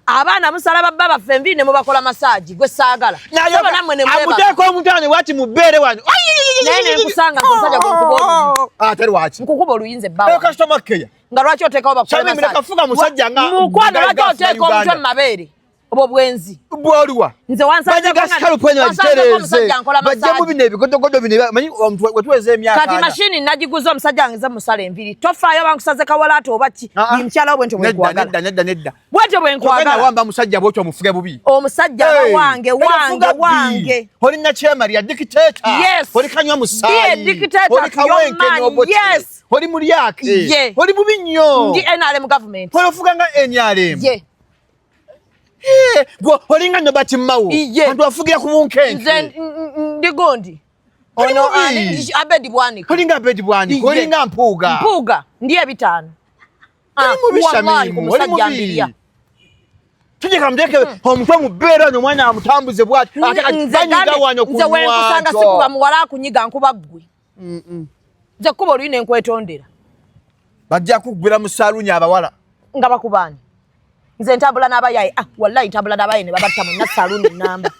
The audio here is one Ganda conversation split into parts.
Abana musala baba fembi ne mubakola massage gwe saagala. Saba namwe ne mweba. Amuteko omutane wati mubere wano. Nene kusanga musajja gwe kubo. Teri wati. Nkukubo luyinze baba. Customer care. Nga lwaki oteekawo bakukola massage. Sami kafuga musajja nga. Mukwano lwaki oteeka omutwe mu mabeere. Obo bwenzi. Bwoluwa. Nze wansajja banyagasikalo pwenye wajitereze. Bajja mu bine bigodogodo bine manyi wetuweze emyaka. Kati machine najiguza omusajja angiza musala enviri. Tofaayo bankusaze kawalato obaki. Ni mkyala obwento bwenkwagala. Nedda. Bwentyo bwenkwagala. Wamba musajja bwotyo mufuge bubi. Omusajja wange. Oli na chemari ya dictator. Yes. Oli kanywa musayi. Ndiye dictator. Oli kawenke n'oboti. Yes. Oli muri yake. Yeah. Oli bubi nnyo. Ndi NRM government. Oli ofuga nga NRM. Yeah. Olinga nobati mawo. Antu afugira ku munkenke. Ndi gondi. Ono abedi bwanika. Olinga abedi bwanika. Olinga mpuga. Mpuga ndiye bitano. Wallahi kumusajja ambiria. Tuje kamdeke omutwe mubera no mwana amutambuze bwati. Banyiga wanyo kunwa. Nze wenkusanga sikuba muwala kunyiga nkuba ggwe. Nze kuba olwine enkwetondera. Bajja kugwira mu salunya abawala. Nga bakubani. Nze ntambula n'abayaye. Wallahi ntambula n'abayaye ne babatta mu saluni namba.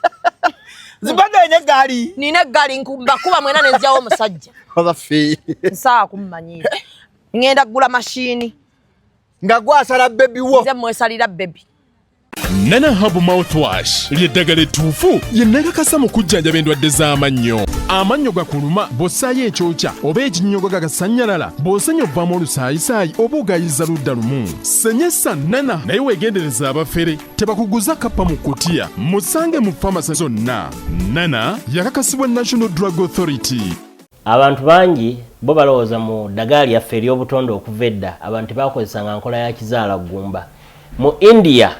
Zubeda ene gali. Nine gali nkumba kuba mwena ne njawo omusajja. Obafi. Nsaa kummanyira. Ngenda kugula machine. Nga gwasala baby wo. Nze mwesalira baby. Nana Habu Mouthwash lyeddagala ettuufu yennakakasa mu kujjanjaba endwadde z'amannyo. Amannyo gakuluma bw'ossaayo ekyokya oba ekinnyogo gagasanyalala bw'osenya ovaamu olusaayisaayi oba ogayiza ludda lumu. Senyesa Nana naye weegendereza abafere tebakuguza kappa mu kutiya musange mu famasi zonna. Nana yakakasibwa National Drug Authority. Abantu bangi bo balowooza mu ddagala lyaffe ery'obutonde okuva edda abantu bakozesanga nkola ya kizaala gumba. Mu India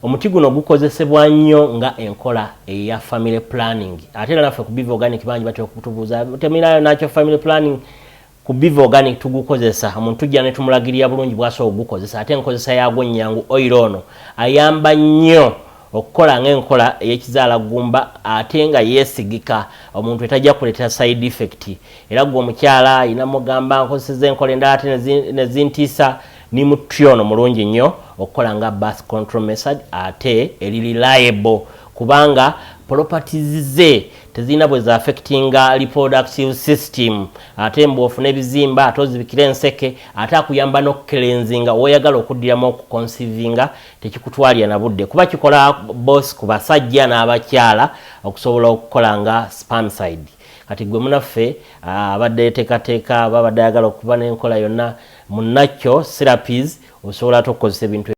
omuti guno gukozesebwa nnyo nga enkola eya family planning. Ate era naffe ku Biv Organic bangi batera okutubuuza temirayo nakyo family planning ku Biv Organic tugukozesa. Omuntu tujja ne tumulagirira bulungi bw'asobola okugukozesa. Ate enkozesa yaagwo nnyangu oil ono ayamba nnyo okukola ng'enkola ey'ekizaala gumba ate nga yeesigika omuntu etajja kuleetera side effect. Era gwe omukyala ayina mugamba nkozeseza enkola endala ate ne zintiisa ni mutyono mulungi nnyo okukola nga birth control method ate eri reliable kubanga properties ze tezina bwe za affectinga reproductive system ate mbofu nebizimba atozibikira enseke ate akuyamba n'okukelenzinga oyagala okuddiramu okuconceivinga tekikutwalya na budde kuba kikola boss ku basajja n'abakyala okusobola okukola nga spermicide. Kati gwe munaffe abadde teekateeka babadde ayagala okuba n'enkola yonna munakyo therapies osobola okukozesa ebintu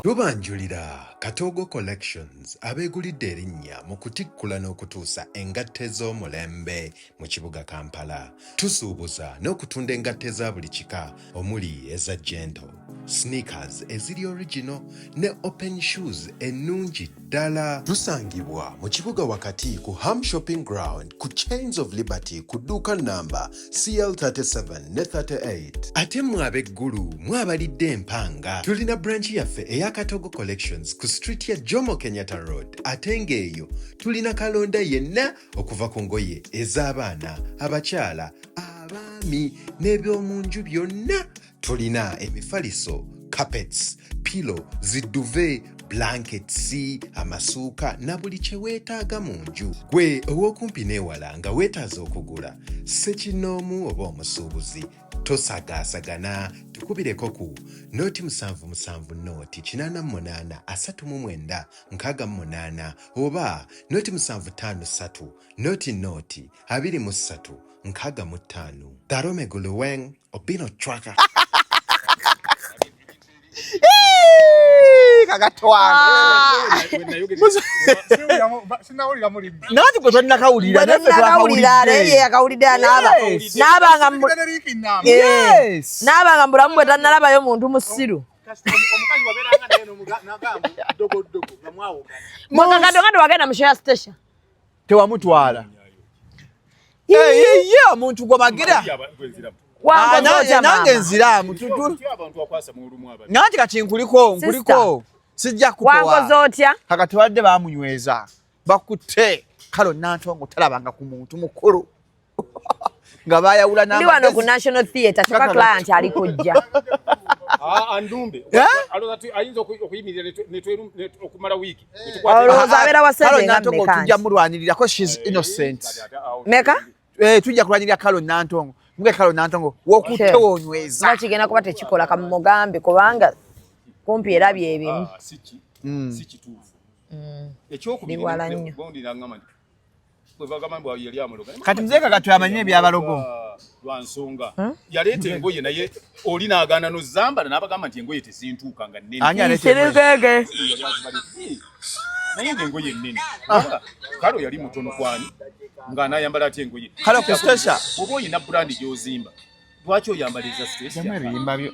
Tubanjulira Katogo Collections abeegulidde erinnya mu kutikkula n'okutuusa engatte z'omulembe mu kibuga Kampala. Tusuubuza n'okutunda engatte za buli kika omuli eza gentle, sneakers eziri original ne open shoes ennungi ddala. Tusangibwa mu kibuga wakati ku Ham Shopping Ground ku Chains of Liberty ku dduuka namba CL37 ne 38. Ate mmwe ab'eggulu mwabalidde empanga tulina branch yaffe eya Katogo Collections ku street ya Jomo Kenyatta Road. Ate ng'eyo tulina kalonda yenna okuva ku ngoye ez'abaana, abakyala, abaami n'ebyomunju byonna. Tulina emifaliso, carpets, pillow, ziduve, blankets, amasuuka na buli kye weetaaga mu nju. Gwe ow'okumpi n'ewala nga weetaaze okugula ssekinnoomu oba omusuubuzi tosagaasagana tukubireko ku noti 77 noti 88 39 68 oba noti 753 noti 23 65 Darome Guluweng Obino Tracker. Nati gwe tonnakawulira n'abanga mbulamu bwe tannalabayo muntu musiru mwakakadogado wagenda mu share station tewamutwala omuntu gwe bagira nange nziramu nanti kati nkuliko sijja wangoza otya kakati badde bamunyweza bakutte kalo nantongo talabanga ku muntu mukulu nga bayawula ndi wano ku National Theatre choka client ali kujja Andumbe. Aloza ayinza okuyimirira okumala wiki. Aloza abera wasenge Nantongo tujja mulwanirira ko she's innocent. Meka? Tujja kulwanirira Kalo Nantongo. Muge Kalo Nantongo wokutte wonyweza. Nakigenda kuba tekikola kamugambe kubanga kumpi era byebimu. Sikituufu. Ekyokubiri bondi nangama. Kati mzee Kakato amanyire byabalogo. Lwansonga. Yaleta engoye naye oli naagana no zamba n'abagamba nti engoye tezintuuka nga nnene. Anya alete. Naye engoye nnene. Kalo yali mutono kwani nga anayambala ati engoye. Kalo ku station. Obo yina brand gy'ozimba. Lwaki oyambaliza station? Jamwe biyimba byo.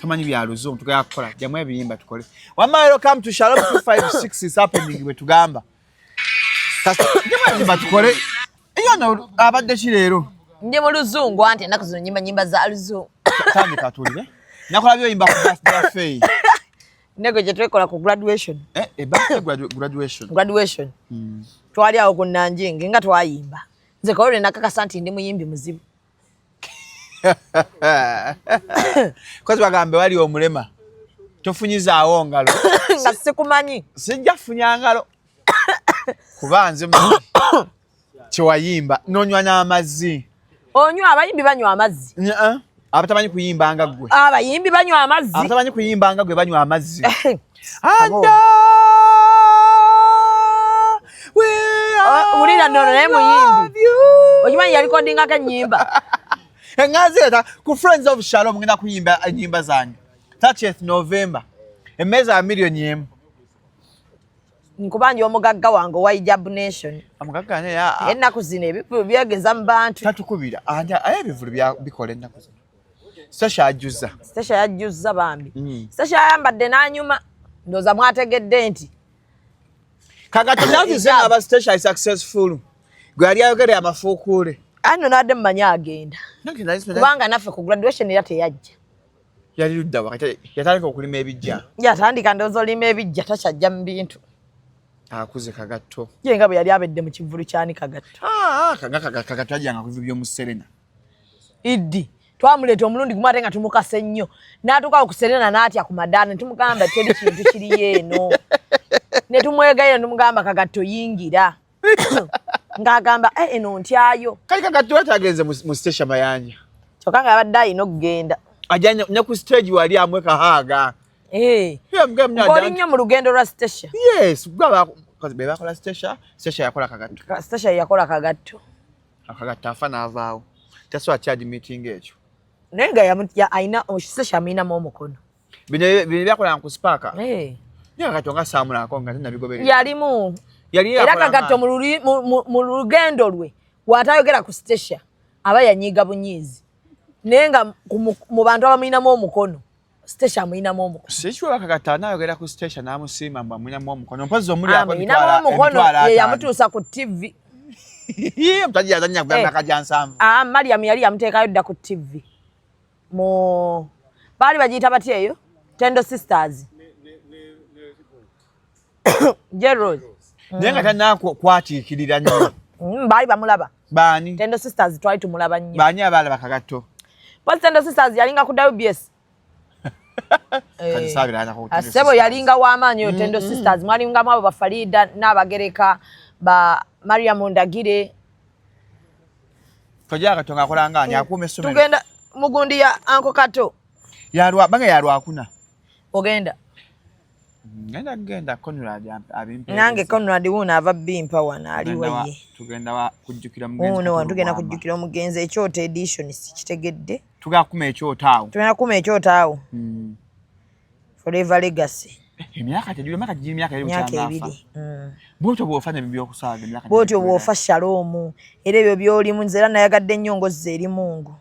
Tamanyi byaluzo tugaya kukola. Jamwe biyimba tukole. Welcome to Shalom 256 is happening we tugamba. Kasa jamwe batukole. Iyo no abadde kirero. Ndi mu luzungu anti enaku zino nyimba za luzungu. Tangi katulire. Nakola byo yimba ku birthday fee. Nego je twekola ku graduation. Graduation. Graduation. Twali awo ku Nanjingi nga twayimba. Nze ko rena kakasa nti ndi muyimbi muzibu. Kozi bagambe wali omulema. Tofunyiza awo ngalo. Nga sikumanyi. Sijja funya ngalo. Kubanze mu Chiwayimba nonywa n'amazzi. Onywa abayimbi banywa amazzi. Abatamanyi kuyimba nga gwe. Abayimbi banywa amazzi. Abatamanyi kuyimba nga gwe banywa amazzi. Ulira nono naye muyimbi. Okimanyi yali kodinga ka nyimba. Ngazeta ku Friends of Shalom ngenda kuyimba nyimba zanyu. 30th November. Emeza a million yemu. Nkubanje omugagga wange wa Hijab Nation. Amugagga ne ya. Ennaku zino ebipu byegeza mu bantu. Tatukubira. Anja ebivulu bya bikole ennaku zino. Sasha ajuza. Sasha yajuza bambi. Sasha ayambadde n'anyuma. Ndoza mwategedde nti. Kagati nazize aba Sasha is successful. Gwe ali ayogera amafuukule. Ano nadde mmanya agenda. Kubanga naffe ku graduation era teyajja. Yali ludda wakati yatandika okulima ebijja. Yatandika ndowooza olima ebijja takyajja mu bintu. Akuze Kagato. Ye nga bwe yali abedde mu kivulu kyani Kagato. Kagato ajjanga kuva by'omu Serena. Iddi. Twamuleeta omulundi gumu ate nga tumukase nnyo. N'atuuka ku Serena n'atya ku madaala ne tumugamba teri kintu kiri eno. Ne tumwegayira ne tumugamba Kagato yingira. Ng'agamba eno ntyayo. Kali Kagato atagenze mu station Mayanja. Kyokka nga abadde ayina okugenda. Ajja ne ku stage wali amwe kahaaga. Ng'oli nnyo mu lugendo lwa station. Yes, because be bakola station yakola Kagato. Station yakola Kagato. Kagato afa n'avaawo. Taswa charge meeting ekyo. Naye nga ayina station amuyinamu omukono. Bino byakola ku Sparker. Kagato nga saamulako nga nabigoberera. Yalimu. Era Kagato mu lugendo lwe watayogera ku station aba yanyiga bunyiizi. Naye nga mu bantu abamuyinamu omukono station amuyinamu omukono. Sikiwa Kagato anayogera ku station n'amusiima mbu amuyinamu omukono. Mpozi omuli amuyinamu omukono ye yamutuusa ku TV. Mutaji yazanya kugamba akajansambu. Mariam yali yamuteekayo dda ku TV. Baali bagiyita batya eyo? Tendo Sisters. Gerald. Naye nga tanna kwatiikirira nnyo. Baali bamulaba. Baani? Tendo Sisters twali tumulaba nnyo. Baani abalaba Kagato? Tendo Sisters yalinga ku WBS. Asebo yalinga w'amaanyi yo Tendo Sisters. Mwalingamu abo Bafalida n'Abagereka ba Mariam Ndagire. Tojja Katonga akola ng'ani akuuma essomero. Tugenda mugundi ya Uncle Kato. Banga yalwakuna. Ogenda? Genda Conrad abimpe. Nange Conrad wuno ava bimpa wana aliwa ye. Tugenda kujjukira mugenzi. Uno tugenda kujjukira omugenzi ekyoto edition sikitegedde. Tugakuma ekyoto awo. Tugenda kuma ekyoto awo. Forever legacy. Emyaka tejule maka jiri myaka eri mukyanga. Bwotyo bwofanya bibyo okusaaga emyaka. Bwotyo bwofa Shalom. Era ebyo byolimu nzera nayagadde nnyongo ze eri Mungu.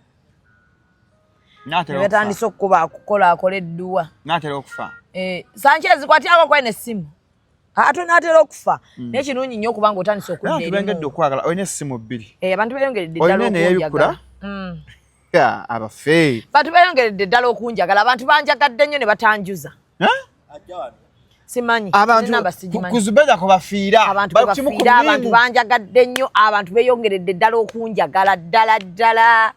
Natero. Betandise okuba akukola akoleddwa. Natero okufa. Sanchez kwatiyako kwene essimu. Ate natera okufa. N'ekirungi nnyo okubanga otandise okudda eri. Tubengedde okwagala olina essimu bbiri. Abantu beeyongeredde ddala okunjagala. Abafe. Abantu beeyongeredde ddala okunjagala. Abantu banjagadde nnyo ne batanjuza. Simanyi. Ku Zubeda ko bafiira. Abantu bafiira, abantu banjagadde nnyo, abantu beeyongeredde ddala okunjagala ddala.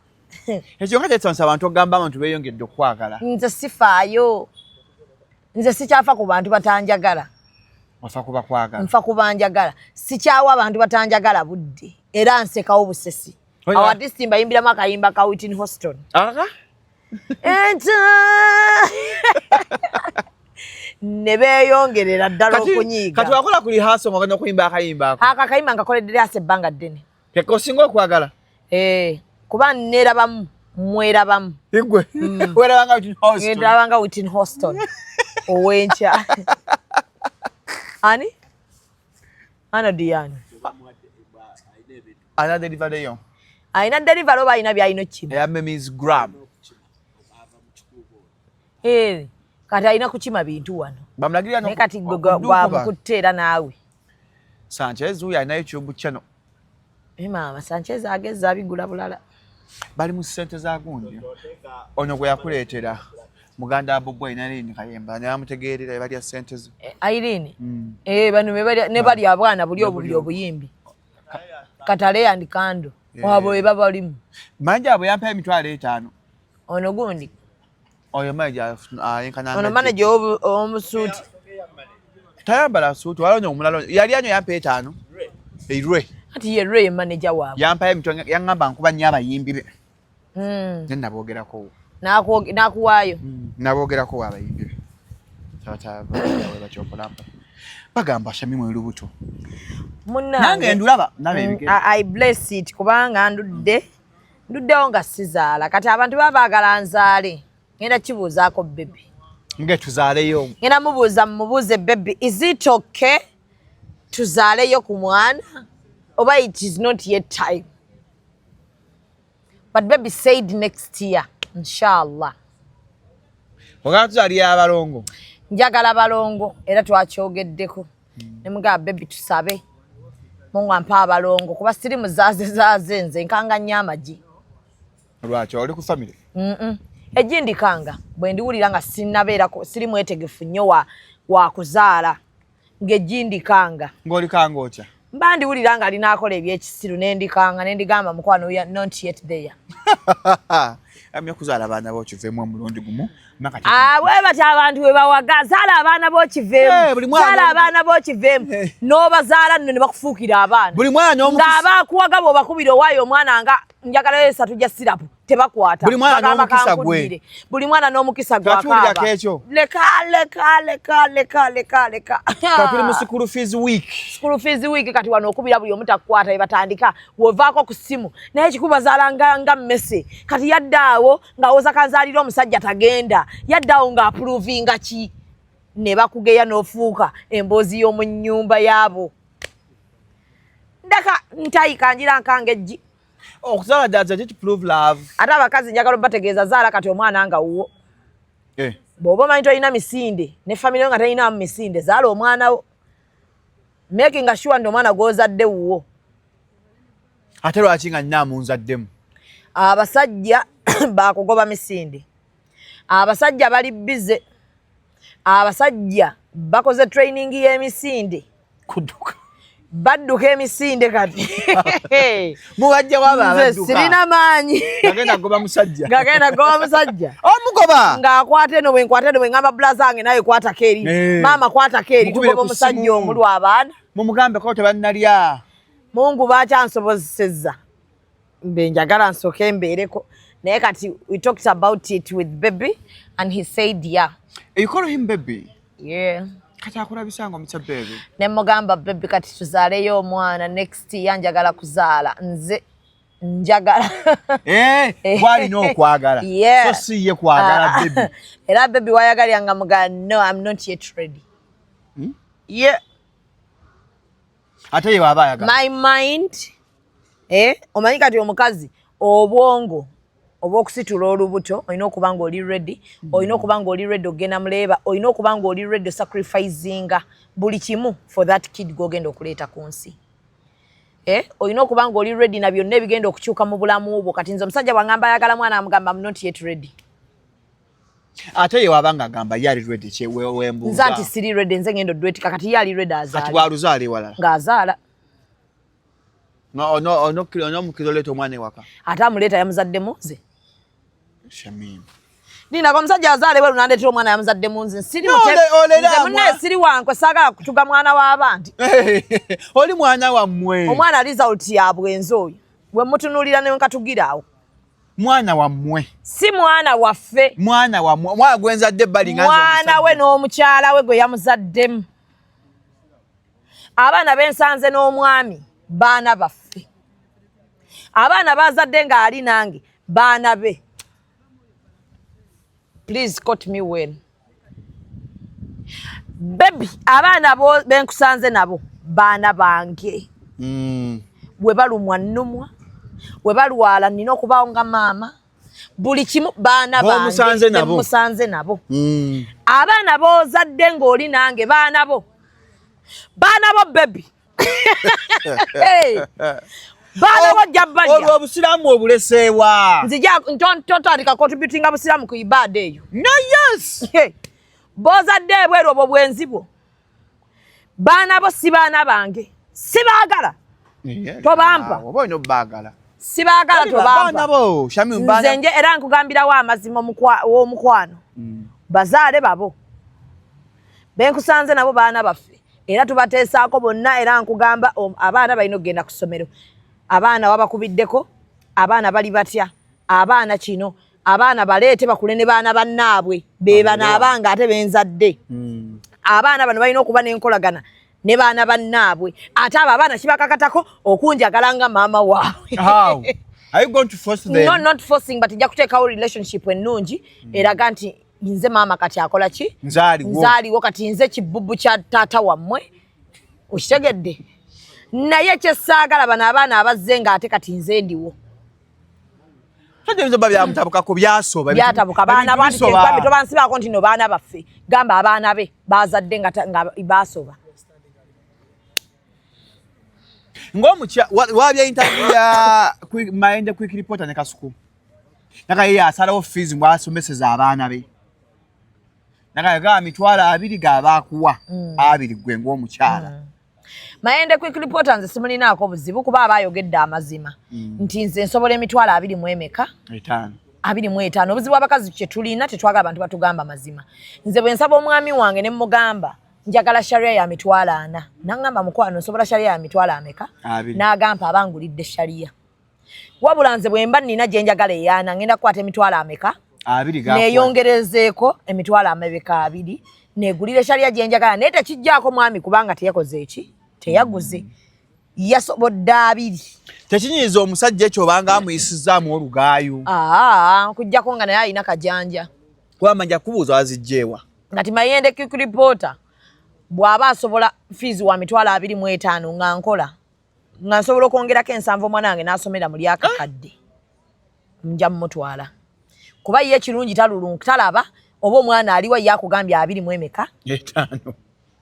Ekyo nga kyetsansa abantu ogamba abantu beeyongedde okwagala. Nze sifaayo. Nze sikyafa ku bantu batanjagala. Ofa kuba kwagala. Nfa kubanjagala. Sikyawa abantu batanjagala budde. Era nsekawo busesi. Awadisi mbayimbiramu akayimba ka Whitney Houston. Aha. Ne beeyongerera ddala okunyiiga. Kati wakola ku rehearsal ng'ogenda okuyimba akayimba ako. Akayimba ngakoledde ase ebbanga ddene. Keko osinga okwagala. Kuba neerabamu mwerabamu. Igwe. Weerabanga Whitney Houston. Weerabanga Whitney Houston. Owenkya. Ani? Ana Diana. Ana delivery yo. Aina delivery oba ayina byayino kino. Eya Miss Graham. Kati ayina kukima bintu wano. Bamulagirira no. Kati gwa mukuteera naawe. Sanchez uyu alina YouTube channel. Mama Sanchez agezza abigula bulala. Bali mu ssente za gundi. Ono gwe yakuleetera. Muganda Bobo Inalini Kayemba ne amutegeerera bali ya ssente ze. Irene. Bano ne bali abwana buli obuyimbi. Katale and Kando. Wabo beba balimu. Manja abo yampa emitwalo 5. Ono gundi. Oyo manager yenkana. Ono manager omusuuti. Tayambala suuti walonyo omulalo. Yali anyo yampa 5. Eirwe. Ati ye Ray manager wabo. Yampa emitwalo yangamba nkuba nnyo abayimbi. Nenda boogerako. Nakuwaayo. Naboogerako abayimbi. Tata bakyokolamba. Bagamba Shamimu erubuto. Nange ndulaba nabe ebigere. I bless it kubanga nduddewo nga sizaala kati abantu babaagala nzaale ngenda kibuuzaako baby. Nge tuzaaleyo. Ngenda mubuuze baby, is it okay tuzaaleyo ku mwana oba it is not yet time? But baby said next year inshallah. Ogala tuzaalira abalongo. Njagala balongo era twakyogeddeko. Ne mugaba baby tusabe. Mungu ampa abalongo kuba siri muzaze nze nkanga nnyo amagi. Lwaki oli ku family? Ejindikanga bwe ndiwulira nga sinnabeerako siri mwetegefu nnyo wa kuzaala ng'ejindikanga. Ng'oli kanga otya? Mba ndiwulira nga alina akola ebyekisiru n'endikanga n'endigamba mukwano we are not yet there. Amya kuzaala abaana b'okiveemu omulundi gumu. Bwe bati abantu we bawaga zaala abaana b'okiveemu. Zaala abaana b'okiveemu. N'obazaala nno ne bakufuukira abaana. Buli mwana ng'abaakuwaga bw'obakubira owaayo omwana nga njagala 3 ja sirapu tebakwata. Buli mwana n'omukisa gwe. Buli mwana n'omukisa gwe akaaba. Leka. Katuli mu school fees week. School fees week kati wano okubira buli omu takukwata ebatandika wovaako ku ssimu naye kikubazaala nga mmese kati yaddaawo ng'awoza kazaalira omusajja tagenda yaddaawo ng'apuruvinga ki ne bakugeya n'ofuuka emboozi y'omu nnyumba yaabo. Ndaka ntayika njira nkanga ejji. Okuzaala does it prove love? Ate abakazi njagala bategeeza zaala kati omwana nga wuwo. Bw'oba omanyi tolina misinde ne famire nga talinamu misinde zaala omwana wo. Making sure ndo omwana gw'ozadde wuwo. Ate lwaki nga nnaamu nzaddemu? Abasajja bakugoba misinde. Abasajja bali bize. Abasajja bakoze training y'emisinde. Kuduka. Badduka emisinde kati. Mubajja waba abadduka. Sirina maanyi. Gagenda goba musajja. Omugoba. Ng'akwata eno bwe nkwata eno bwe ngamba blaza ange nawe kwatako eri. Maama kwatako eri tugoba omusajja omulwa abaana. Mumugambe ko tebannalya. Mungu bakyansobozesezza. Mbe njagala nsooke mbeereko. Naye kati we talked about it with baby and he said yeah. You call him baby? Yeah. Kati akulabisanga omutya baby. Ne mugamba baby kati tuzaaleyo omwana next year njagala kuzaala nze njagala. Walina okwagala. So si ye kwagala baby. Era baby wayagalanga muga no I'm not yet ready. Yeah. Ate ye waba ayagala. My mind omanyi kati omukazi obwongo obwokusitula olubuto olina okuba nga oli ready olina okuba nga oli ready ogenda muleeba olina okuba nga oli ready sacrificinga buli kimu for that kid gogenda okuleeta ku nsi. Olina okuba nga oli ready na byonna ebigenda okukyuka mu bulamu bwo kati nze omusajja bwangamba ayagala mwana amugamba I'm not yet ready. Ate ye wabanga agamba yali ready wembuuza. Nze anti siri ready nze ngendo dwetika kati yali ready azaala. Kati waluzaala ewalala. Ng'azaala. No mukiro leeta omwana ewaka. Ate amuleeta yamuzadde muze. Shamim. Nina kwa msajja azale wewe unandetera omwana yamuzadde munzi. Siri munne siri wankwe sagala kutuga mwana w'abantu. Oli mwana wammwe. Omwana result ya bwenzo oyo. We mutunulira ne nkatugirawo. Mwana wammwe. Si mwana waffe. Mwana wammwe. Mwana gwenzadde balinga. Mwana we n'omukyala we gwe yamuzaddemu. Abaana bensanze n'omwami baana baffe. Abaana bazadde nga ali nange baana be. Please quote me well. Baby, abaana bo benkusanze nabo baana bange. We balumwa nnumwa. We balwala nina okubaawo nga maama. Buli kimu baana bange. Musanze nabo. Abaana bozadde ng'oli nange baana bo. Baana bo baby. Hey. Baana bo jabbalya. Olwo obusiraamu obuleseewa. Nzija ntotandika contributing abusiraamu ku ibada eyo. No, yes. Bozadde ebweru obwo bwenzibo. Baana bo si baana bange. Sibaagala. Tobampa. Oba ino baagala. Sibaagala tobampa. Baana bo, Shamim baana. Nze nje era nkugambirawo amazima w'omukwano. Bazaale babo. Benkusanze nabo baana baffe. Era tubateesaako bonna era nkugamba abaana balina okugenda ku ssomero. Abaana wabakubiddeko, abaana bali batya, abaana kino, abaana baleete bakule ne baana bannaabwe, be banaabanga ate benzadde. Abaana bano balina okuba n'enkolagana ne baana bannaabwe. Ate abo abaana kibakakatako okunjagala nga maama waabwe. How? Are you going to force them? No, not forcing, but nja kuteekawo relationship ennungi eraga nti nze maama kati akola ki? Nzaaliwo kati nze kibbubu kya taata wammwe. Okitegedde? Naye kyessaagala bano abaana abazze ng'ate kati nze ndiwo. Tojja byamutabukako byasoba. Byatabuka baana bandi tobansibaako nti no baana baffe. Gamba abaana be bazadde nga baasoba. Ng'omukya wabya interview ya Mayende Quick Reporter ne Kasuku. Nakaye asalawo fees mwasomeseza abaana be. Nakaga mitwalo 2 gabaakuwa 2 gwe ng'omukyala. Mayende Quick Reporter nze simulinaako buzibu kuba abayogedde amazima. Nti nze nsobola emitwalo 2 mu emeka? 5. 25. Obuzibu abakazi kye tulina tetwagala abantu batugamba mazima. Nze bwe nsaba omwami wange ne mugamba njagala sharia ya mitwalo 4. Nangamba mukwano nsobola sharia ya mitwalo ameka? N'agamba abangulidde sharia. Wabula nze bwe mba nnina gye njagala eyana ngenda kukwata emitwalo ameka? 2 gakwa. Neeyongerezeeko emitwalo amabeka 2. Negulire sharia gye njagala naye tekijjaako mwami kubanga teyakoze eki? Teyaguze. Yasobodde 2. Tekinyiza omusajja ekyo obanga amuyisizaamu olugaayo. Kujjako nga naye alina kajanja. Kwamanja kubuuza wazijjeewa. Ngati Mayende Quick Reporter bw'aba asobola fees wa mitwalo 25 nga nkola. Nga nsobola okwongerako 7 omwana wange n'asomera mu lyakakadde. Nja mmutwala. Kuba ye kirungi talaba oba omwana aliwa yakugambya 2 mu emeka? 5.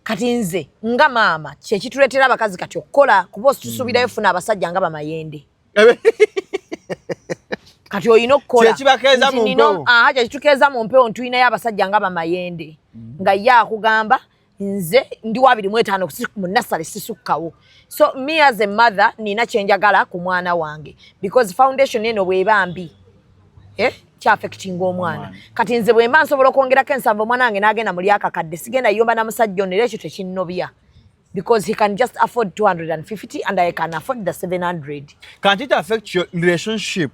Kati nze nga maama kye kituleetera abakazi kati okukola kuba tusuubirayo funa abasajja nga bamayende. Kati oyina okukola. Kye kibakeeza mu mpewo. Kye kitukeeza mu mpewo ntuyinayo abasajja nga bamayende. Nga ye akugamba nze ndi wa 25 mu nasale sisukkawo. So me as a mother nina kyenjagala ku mwana wange because foundation eno bweba mbi. Kya affecting omwana. Kati nze bwe mba nsobola okwongerako 7 omwana wange n'agenda mu lyakakadde sigenda yomba na musajja ono era ekyo tekinnobya. Because he can just afford 250 and I can afford the 700. Can't it affect your relationship?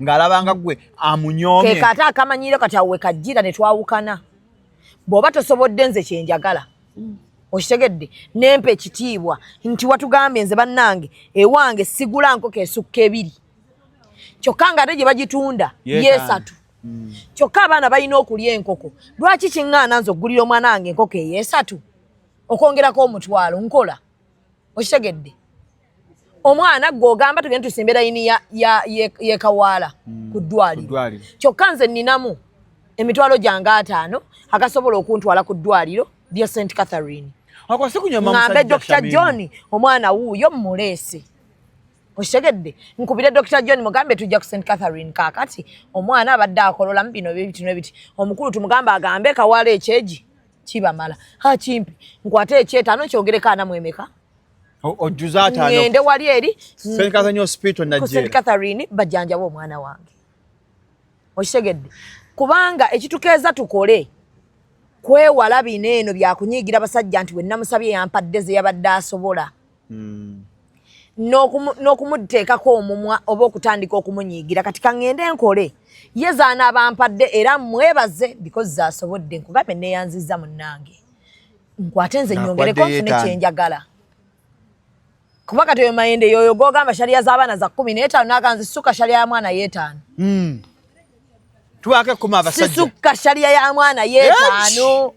Ngalabanga gwe amunyomye. Kata akamanyire kati awe kajjira ne twawukana. Bw'oba tosobodde nze kyenjagala. Okitegedde nempe ekitiibwa nti watugambye nze bannange ewange sigula nkoko esukka 2. Kyokka nga ate gye bagitunda yeesatu. Kyokka abaana balina okulya enkoko. Lwaki kiŋŋaana nze oggulira omwana wange enkoko eyeesatu? Okwongerako omutwalo nkola. Okitegedde? Omwana gw'ogamba tugende tusimbe layini ye kawaala ku ddwaliro. Kyokka nze nninamu emitwalo gyange 5 akasobola okuntwala ku ddwaliro lya St. Catherine. Ngambe Dr. John omwana wuuyo mmuleese. Okitegedde? Nkubire Dr. John mugambe tujja ku St. Catherine kaakati omwana abadde akolola mu bino biti. Omukulu tumugamba agambe kawaala ekyeji kibamala. Kimpi nkwate ekyetaano kyongereko 4 mu emeka? Ojuza 5. Ngende wali eri St. Catherine Hospital najje. St. Catherine bajjanjaba omwana wange. Oshegedde. Kubanga ekitukeeza tukole kwewala bineeno bya kunyigira basajja nti we namusabye yampadde ze yabadde asobola. N'okumuteekako omumwa oba okutandika okumunyiigira kati kangende nkole ye zaana abampadde era mwebaze because zaasobodde nkugambe neeyanzizza munnange nkwate nze nyongereko nfune kyenjagala kuba kati oyo Mayende yoyo gogamba sharia z'abaana za 15 naganzi suka sharia ya mwana ye5 tuwake kuma abasajja suka sharia ya mwana ye5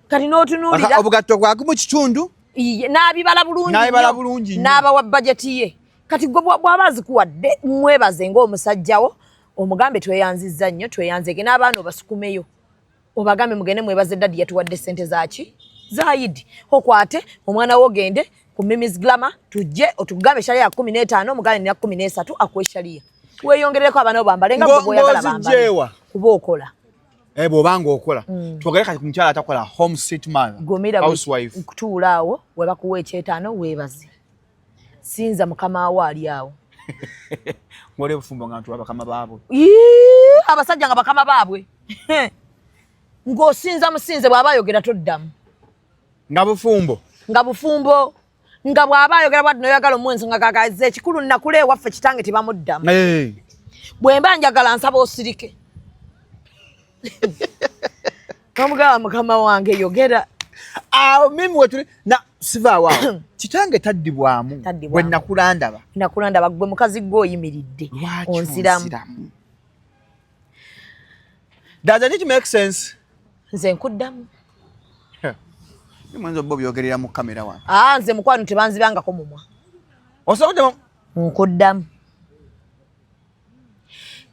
kati n'otunuulira obugatto bwako mu kitundu n'abibala bulungi n'aba wa budget ye kati gwe bw'abazi kuwadde mwebaze ng'omusajjawo omugambe tweyanzizza nnyo tweyanzege n'abaana obasukumeyo obagambe mugende mwebaze daddy yatuwadde ssente zaki zaayidi okwate omwana wo ogende ku Mimi's Glamour tujje otugambe sharia ya 15 omugane na 13 akuwe sharia weeyongereko abaana obambalenga gwe boyagala bambale kuba okola bw'obanga okola twogere kati ku mukyala atakola home sit mother housewife kutuula awo we bakuwa ekyetaano weebaze sinza mukama wo ali awo ng'oli obufumbo nga ntuwa bakama baabwe abasajja nga bakama baabwe ng'osinza musinze bw'aba ayogera toddamu nga bufumbo nga bw'aba ayogera bwadde noyagala omuwensonga gagaze ekikulu nnakula ewaffe kitange tebamuddamu bwe mba njagala nsaba osirike kamugaba mukama wange yogera mimi wetuli na siva wao kitange taddibwamu bwe nakulandaba gwe mukazi gwe oyimiridde onziramu does it make sense nze nkuddamu mwenzo Bob yogerera mu kamera wana nze mukwano tebanzibangako mumwa osobola nkuddamu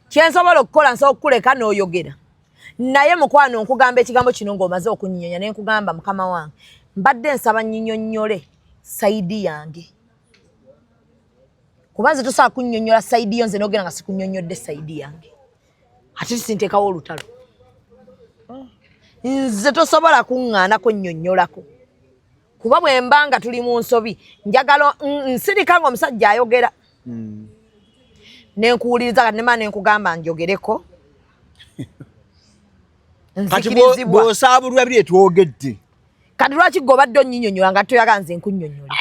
kyensobola okukola nsobola okukuleka n'oyogera naye mukwano nkugamba ekigambo kino ng'omaze okunyinyonya ne nkugamba mukama wange mbadde nsaba nnyinnyonnyole sayidi yange kuba nze tosobola kunnyonnyola sayidi yo nze n'ogenda nga sikunnyonnyodde sayidi yange ate sinteekawo olutalo nze tosobola kuŋŋaanako nnyonnyolako kuba bwe mba nga tuli mu nsobi njagala nsirika ng'omusajja ayogera nenkuwuliriza kati nema nenkugamba njogereko kati bw'osaabulwa biri etwogedde kati lwaki gobadde onnyinyonnyola nga toyagala nze nkunnyonnyola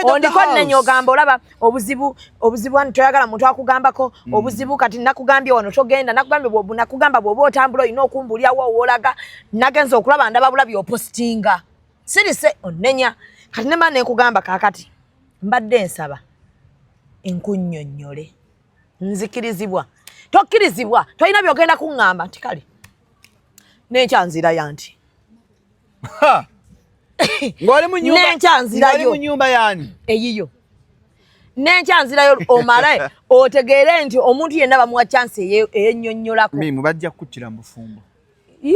ondiko nnenya ogamba olaba obuzibu wano toyagala muntu akugambako obuzibu kati nakugambye wano togenda nakugamba bw'oba otambula olina okumbulyawo owoolaga nagenza okulaba ndaba bulabi opositinga sirise onnenya kati nema nenkugamba kaakati mbadde nsaba enkunnyonnyole nzikirizibwa tokkirizibwa tolina byogenda kuŋŋamba nti kale nenkyanzira yanti ng'oli mu nyumba yani eyiyo nenkyanzirayo omale otegeere nti omuntu yenna bamuwa chance eyennyonnyolako mimu bajja kukuttira mu bufumbo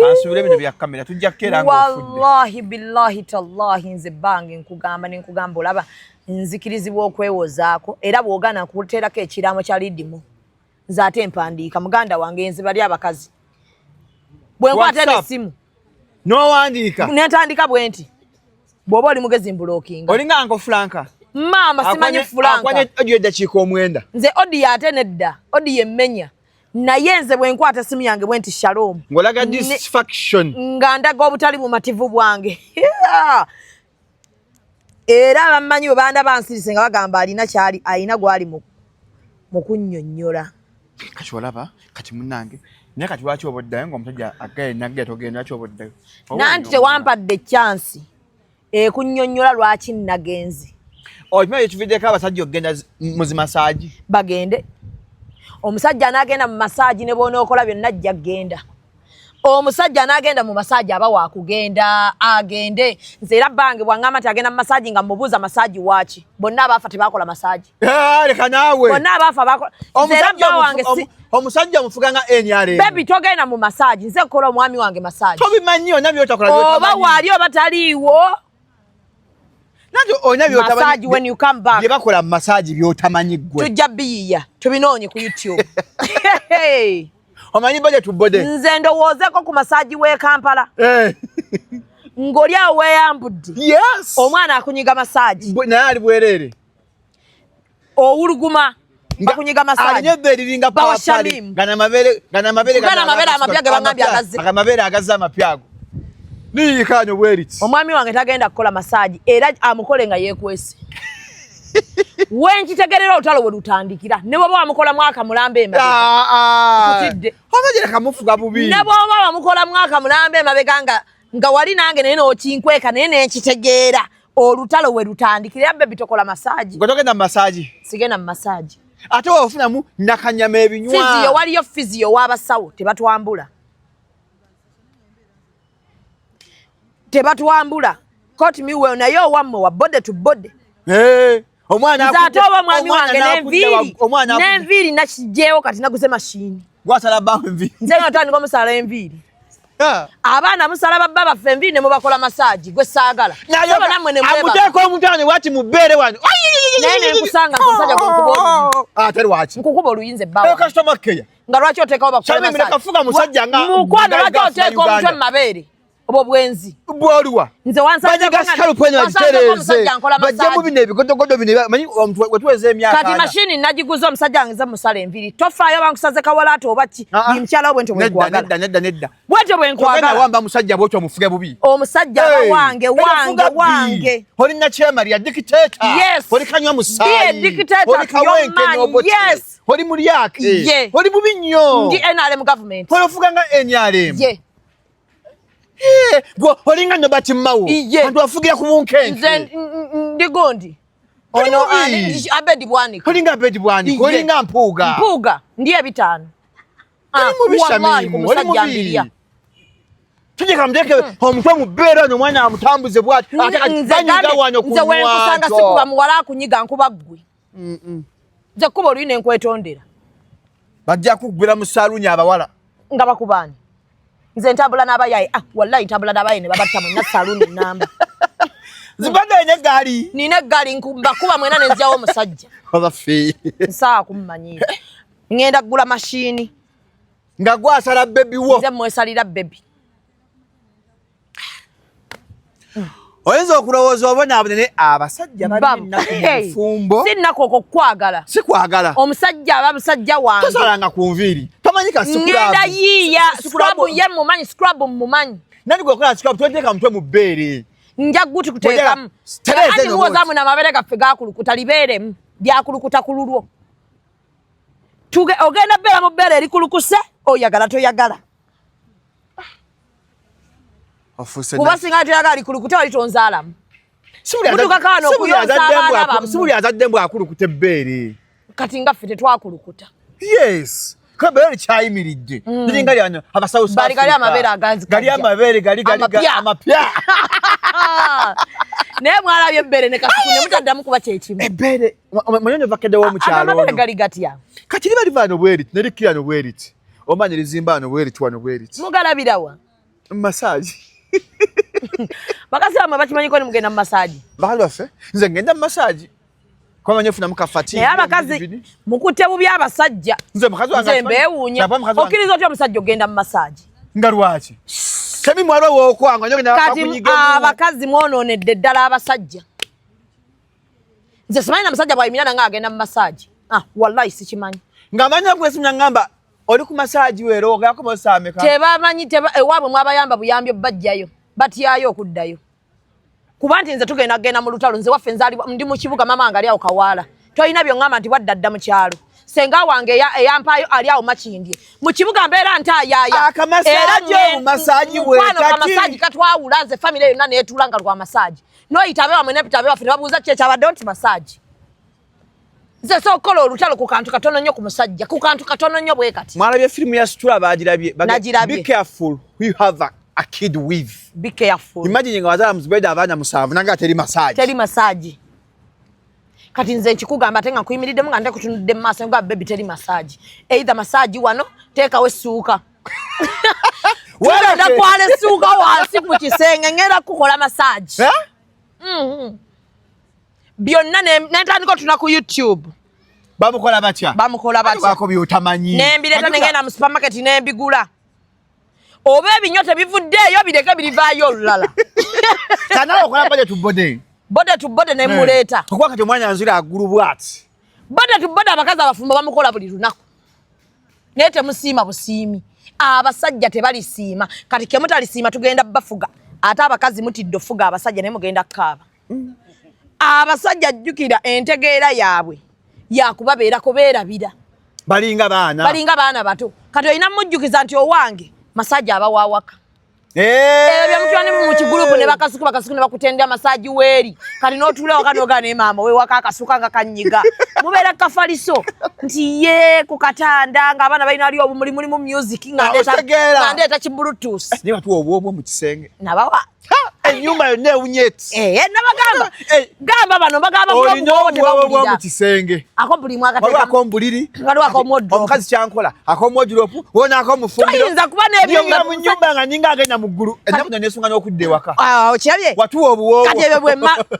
kansubire bino bya kamera tujja kukeera ng'ofudde wallahi billahi tallahi nze bange nkugamba nenkugamba olaba nzikirizibwa okwewozaako era bw'ogaana nkuteerako ekiraamo kya lidimu nze ate empandiika muganda wange nze bali abakazi bwe nkwatera essimu n'owandiika nentandika bwe nti bw'oba oli mugezi mbulookinga olinga ngo Franka maama simanyi Franka akwanye odio eddakiika 9 nze odi ate nedda odi yemmenya naye nze bwe nkwata essimu yange bwe nti shalom ng'olaga disfaction nga ndaga obutali bumativu bwange era abamanyi bwe banda bansirise nga bagamba alina kyali alina gwali mu kunnyonnyola kati olaba kati munnange naye kati lwaki oboddayo ng'omusajja nagge togenda lwaki oboddayo nanti tewampadde chansi ekunnyonnyola lwaki nagenzi okimanyi ekividdeko abasajja okugenda mu zimasaaji bagende omusajja anagenda mu masaaji ne bw'onookola byonna ajja kgenda omusajja anagenda mu masaaji aba waakugenda agende nze era bange bw'aŋŋamba nti agenda mu masaaji nga mubuuza masaaji waaki bonna abaafa tebaakola masaaji leka naawe bonna abaafa baakola omusajja omufuga nga NRM bebi togenda mu masaaji nze kukola omwami wange masaaji tobimanyi olina byotakola oba waali oba taliiwo masaaji when you come back bye bakola mu masaaji by'otamanyi ggwe tujja biyiya tubinoonye ku YouTube omanyi budget bode nze ndowoozeko ku masaaji w'e Kampala ng'oli awo weeyambudde yes omwana akunyiga masaaji naye ali bwereere owuluguma bakunyiga masaji alina ebbere linga pawapali gana mabere amapya ge bangambye agaze agamabere agaze amapyago niyikanyo bweriti omwami wange tagenda kukola masaji era amukole nga yekwese wenchitegerera olutalo we lutandikira ne baba wamukola mwaka mulambe emabega kutidde obagera kamufuga bubi ne baba wamukola mwaka mulambe emabega nga wali nange nene okinkweka nene nkitegeera olutalo we lutandikira bebe tokola masaji ngotogenda masaji sigenda masaji ate ofunamu nakanyama ebinywa physio waliyo physio wabasawo tebatwambula koti miwe nayo wamwe wa body to body omwana akudde mwami wange n'enviiri nakijjeewo kati naguze mashini gwasala bamwe enviiri nze nga tandika omusala enviiri abaana musala babba baffe enviiri ne mubakola masaji gwe saagala nammwe ne amuteeka omutane wati mubbeere wano naye ne nkusanga nsajja ate lwaki nkukuba oluyinza ebbawa customer care nga lwaki oteekawo bakukola kafuga musajja nga mukwano lwaki oteeka omutwe mu mabeere obwo bwenzi bwoluwa nze bajjamu bino ebigodogodo bino manyi wetuweza emyaka kati mashini nagiguza omusajja wange nze musala enviiri tofaayo bankusaze kawalaata oba ki mukyala wo bwentyo bwenkwagala nedda bwentyo bwenkwagala wamba musajja bwotyo omufuge bubi omusajja wange olina kyemaliya dikiteta oli kanywa musaayi oli kawenke n'oboti oli mulyake oli bubi nnyo ndi NRM government olofuga nga NRM olinga nobati mawo antu afugira ku munkenke ndi gondi ono abedi bwanika olinga abedi bwanika olinga mpuuga ndi ebitaano oli mubi tujeka mudeke omutwe mubbeera no mwana amutambuze bwati atekanyiga wano ku nze wenkusanga sikuba muwala akunyiga nkuba ggwe nze kuba oluyina enkwetondera bajja kuggwira mu saaluuni abawala nga bakubaani nze ntambula n'abayaye wallahi ntambula n'abayaye ne babatta mu saaluuni namba Zubeda ine gari nina gari nkuba mwena nenzyawo omusajja abafe nsaa kummanyira ngenda kugula mashini nga gwasala baby wo nze mwesalira baby oyinza okulowooza obona abunene abasajja balina kumufumbo sinako okukwagala sikwagala omusajja aba musajja wange tosalanga ku nviiri tomanyika scrub ngenda yiya scrub ye mumanyi scrub mumanyi nani gwekola scrub toteeka mutwe mu bbeere nja guti kuteekamu ani muwozamu n'amabere gaffe gakulukuta libeeremu lyakulukuta ku lulwo ogenda bbeera mu bbeere erikulukuse oyagala toyagala kuba singa toyagala likulukute wali tonzaalamu mutukakaano okuyonsa abaana bamu sibuli azadde mbw akulukuta ebbeere kati nga ffe tetwakulukuta yes kabere likyayimiridde liringa lyano abasawusa bali gali amabeere aganzi gali amabeere gali amapya naye mwalabye ebbeere ne kasuku ne mutaddamu kuba kyekimu ebbeere manyonyo vakeddewo omukyalo amabeere gali gatya kati liba liva ano bweriti ne likkira ano bweriti omanyi lizimba ano bweriti wano bweriti mugalabirawa masaji bakasi bamwe bakimanyiko ne mugenda mu masaji bakali baffe nze ngenda mu masaji kwamanye funa mukafati naye abakazi mukutte bubi abasajja nze mukazi wange nze mbeewuunya okkiriza otya omusajja ogenda mu masaji nga lwaki kemi mwalwa wookwanga kati abakazi mwonoonedde ddala abasajja nze simanyi na musajja bwayimira nange agenda mu masaji wallahi sikimanyi nga manya kwesimya ngamba oli ku masaji weero ogako mosameka tebamanyi ewaabwe mwabayamba buyambi bajjayo batyayo okuddayo kuba nti nze tugenda mu lutalo nze waffe nzaalibwa ndi mu kibuga mama nga ali awo kawaala toyina byongamba nti wadda mu kyalo senga wange eyampaayo ali awo makindye mu kibuga mbeera ntaayaaya era masaji masaji katwawula nze famire yonna neetuula nga lwa masaji noyita abe wamwe nepita waffe nebabuuza kyekyabaddeho nti masaji nze sookola olutalo ku kantu katono nnyo ku musajja ku kantu katono nnyo bwe kati mwalabye firimu ya Situla bagirabye Nagirabye. be careful who you have a kid with. Be careful. Imagine nga wazala Zubeda abaana 7 nanga teri massage. Teri massage. Kati nze nkikugamba tenga kuyimiriddemu nga ndekutunudde mu maaso nga baby teri massage. Either massage wano teeka we suuka. Wenda kwale suuka wansi ku kisenge ngera kukola massage. Byonna netandika tuna ku YouTube. Bamukola batya? Bamukola batya. Bako byotamanyi. Nembireta ngenda mu supermarket nembigula. Oba ebinyote bivuddeeyo bireke birivaayo olulala. Kana okola bode to bode. Bode to bode ne muleeta. Kuba kati omwana nzira agulu bwati. Bada tubada abakazi abafumba bamukola buli lunaku. Naye temusiima busiimi. Abasajja tebalisiima. Kati kemutalisiima tugenda bafuga. Ate abakazi mutidde ofuga abasajja naye mugenda kaaba. Abasajja jjukira entegeera yaabwe yakubabeerako beerabira. Balinga baana bato. Kati olina mujjukiza nti owange masajja abawaawaka. Ebyo mutwani mu kigulupu ne bakasuku ne bakutendera masaji weeri. Kati n'otuula waka n'ogaa ne maama we waka akasuka nga kanyiga. Mubeera kafaliso nti ye ku katanda ng'abaana balina ali obumuli mu music ng'andeeta ki bluetooth. Ne batuwa obwobwo mu kisenge. Nabawa. Ennyumba yonna ewunyeti. Nabagamba. Gamba bano bagamba obwo mu kisenge. Akombuli mwakateka. Waliwo akombuliri. Waliwo akomodro. Omukazi kyankola akomodropu wona akomufundiro. Tuyinza kuba n'ebyumba mu nyumba nga ninga agenda mu ggulu. Ennaku zonna nesunga n'okudda ewaka. Okirabye? Watuwa obuwoowo. Kati ebyo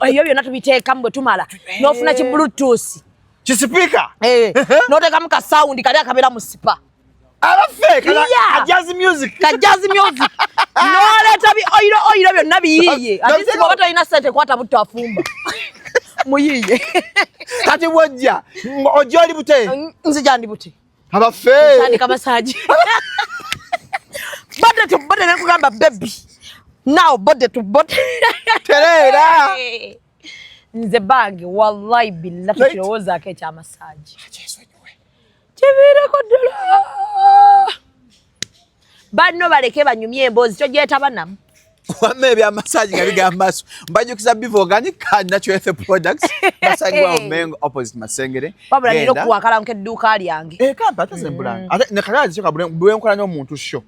ebyo byonna tubiteekamu bwe tumala. N'ofuna ki bluetooth. Kisipiika. N'oteekamu ka sound kali akabeera mu sipa. Abafe kajazi music. N'oleeta oyiro byonna biyiiye. Ate si bw'oba tolina ssente kwata butto afumba. Muyiiye. Kati bw'ojja ojja oli bute? Nzija ndi bute. Abafe. Tandika masaji. Bode to bode ne kugamba baby. Now bode to bode. Terera. Nze bangi wallahi billahi kirowooza ke kya masaji. Kibira ko dola. Banno baleke banyumye emboozi kyo gyetaba namu. Wame ebya massage nga bigamba so. Mbajukiza Bivo Organic and Natural Health Products. Massage wa Mengo opposite Masengere. Babula nino kuwakala nke edduuka lyange. Kampa tazembulanga. Ate ne kalazi kyo bwe nkola n'omuntu sho.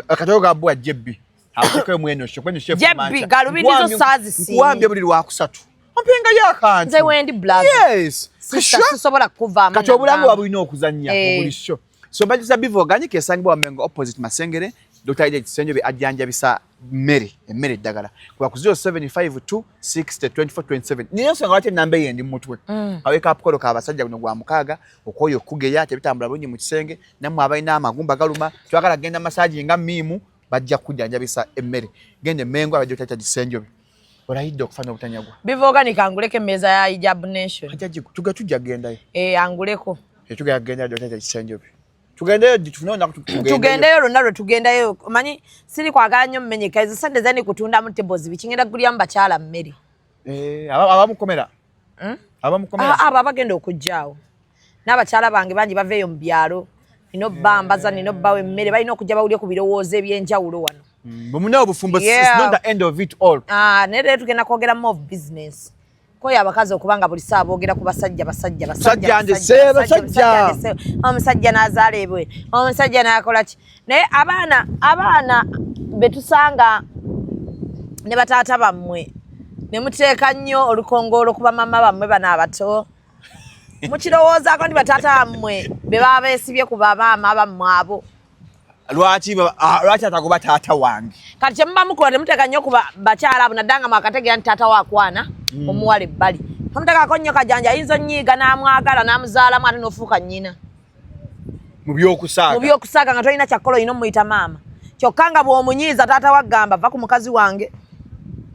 Akatoga bwa Jebbi. Akiko mweno sho kwene chef mancha. Jebbi galubidizo sazi si. Kuambye buli lwa kusatu. Mpenga yakanti. Nze wendi black. Yes. Sisobola kuva kati obulango wabulina okuzannya buli sho. So mbajukiza Bivo Organic esangibwa Mengo opposite Masengere. Dr. Ije Kisenjo be ajjanjabisa emmere eddagala kuba ku 0752 60 24 27 niyo songa wate namba yendi mutwe aweka apukolo ka basajja kuno gwa mukaaga okoyo kugeya tebitambula bulungi mu kisenge namwe abalina amagumba galuma twagala genda masaji nga mimu bajja kujjanjabisa emmere gende Mengo abajja Dr. Kisenjo be olahidde okufana obutanyagwa Bivo Organic anguleke meza ya Hijab Nation ajaji tujja gendayo anguleko tujja genda Dr. Kisenjo be tugendeyo lonna tugendayo manyi siri kwagala nnyo mmenyeka ezo sente zani kutunda mu tables bikingenda kulya mbakyala mmere abamukomera abo abagenda okujjaawo n'abakyala bange bangi baveeyo mu byalo nino bambaza nino bawe emmere balina okujja bawulye ku birowoozo eby'enjawulo wano bumunawo bufumbo is not the end of it all naye leero tugenda kwogera more of business koyo abakazi okubanga buli saa boogera ku basajja omusajja n'azaala ebwe omusajja n'akola ki naye abaana betusanga ne bataata bammwe ne muteeka nnyo olukongoolo ku bamama bammwe bano abato mukirowoozaako nti bataata bammwe be baba beesibye ku bamaama bammwe abo lwaki atagoba taata wange kati kyemuba mukola temuteeka nnyo ku bakyala abo naddanga mwakategeera nti taata waakwana omuwala ebbali tomuteekako nnyo kajanja ayinza onnyiiga n'amwagala n'amuzaalamu ate n'ofuuka nnyina mu by'okusaaga nga tolina kyakkola olina omuyita maama kyokka nga bw'omunyiiza taata waggamba va ku mukazi wange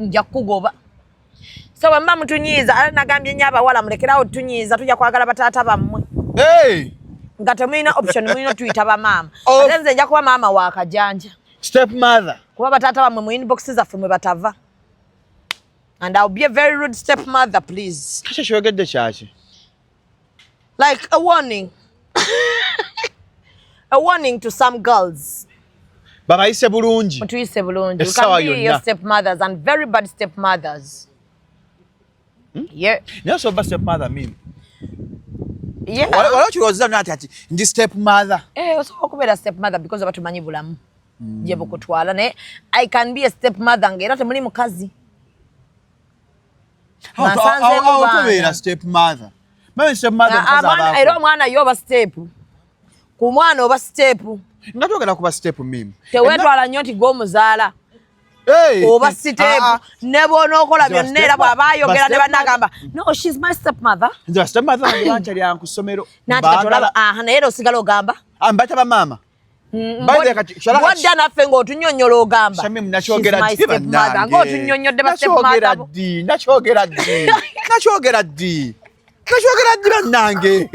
nja kukugoba so bwe muba mutunyiiza ate nagambye nnyo abawala mulekerawo tunyiiza tujja kwagala bataata bammwe nga temulina option mulina tuyita bamaama ate nze nja kuba maama wa kajanja step mother kuba bataata bammwe mu inbox zaffe mwe batava and I'll be a very rude stepmother, please. Like a warning. A warning to some girls. Baba ise bulungi. Mutuyise bulungi. You can be your stepmothers and very bad stepmothers. Yeah. Niyo so bad stepmother mean? Yeah. Wala chiroza nati ati ndi stepmother. Osobola okubeera stepmother because abatumanyi bulamu. Je bukutwala naye I can be a stepmother ngera temuli mukazi. How stepmother? Era omwana yo oba step. Ku mwana oba step. Nga twogera kuba step mimi. Teweetwala nnyo nti gw'omuzaala. Oba step. Ne bw'onookola byonna era bw'aba ayogera ne bannagamba no she's my stepmother. Nze stepmother wange bankyalira ku ssomero. Naye era osigala ogamba. Mbata bamama. Wadda naffe ng'otunnyonnyola ogamba. Ng'otunnyonnyodde ba stepmother. Nakyogera ddi. Nachogera dira nange.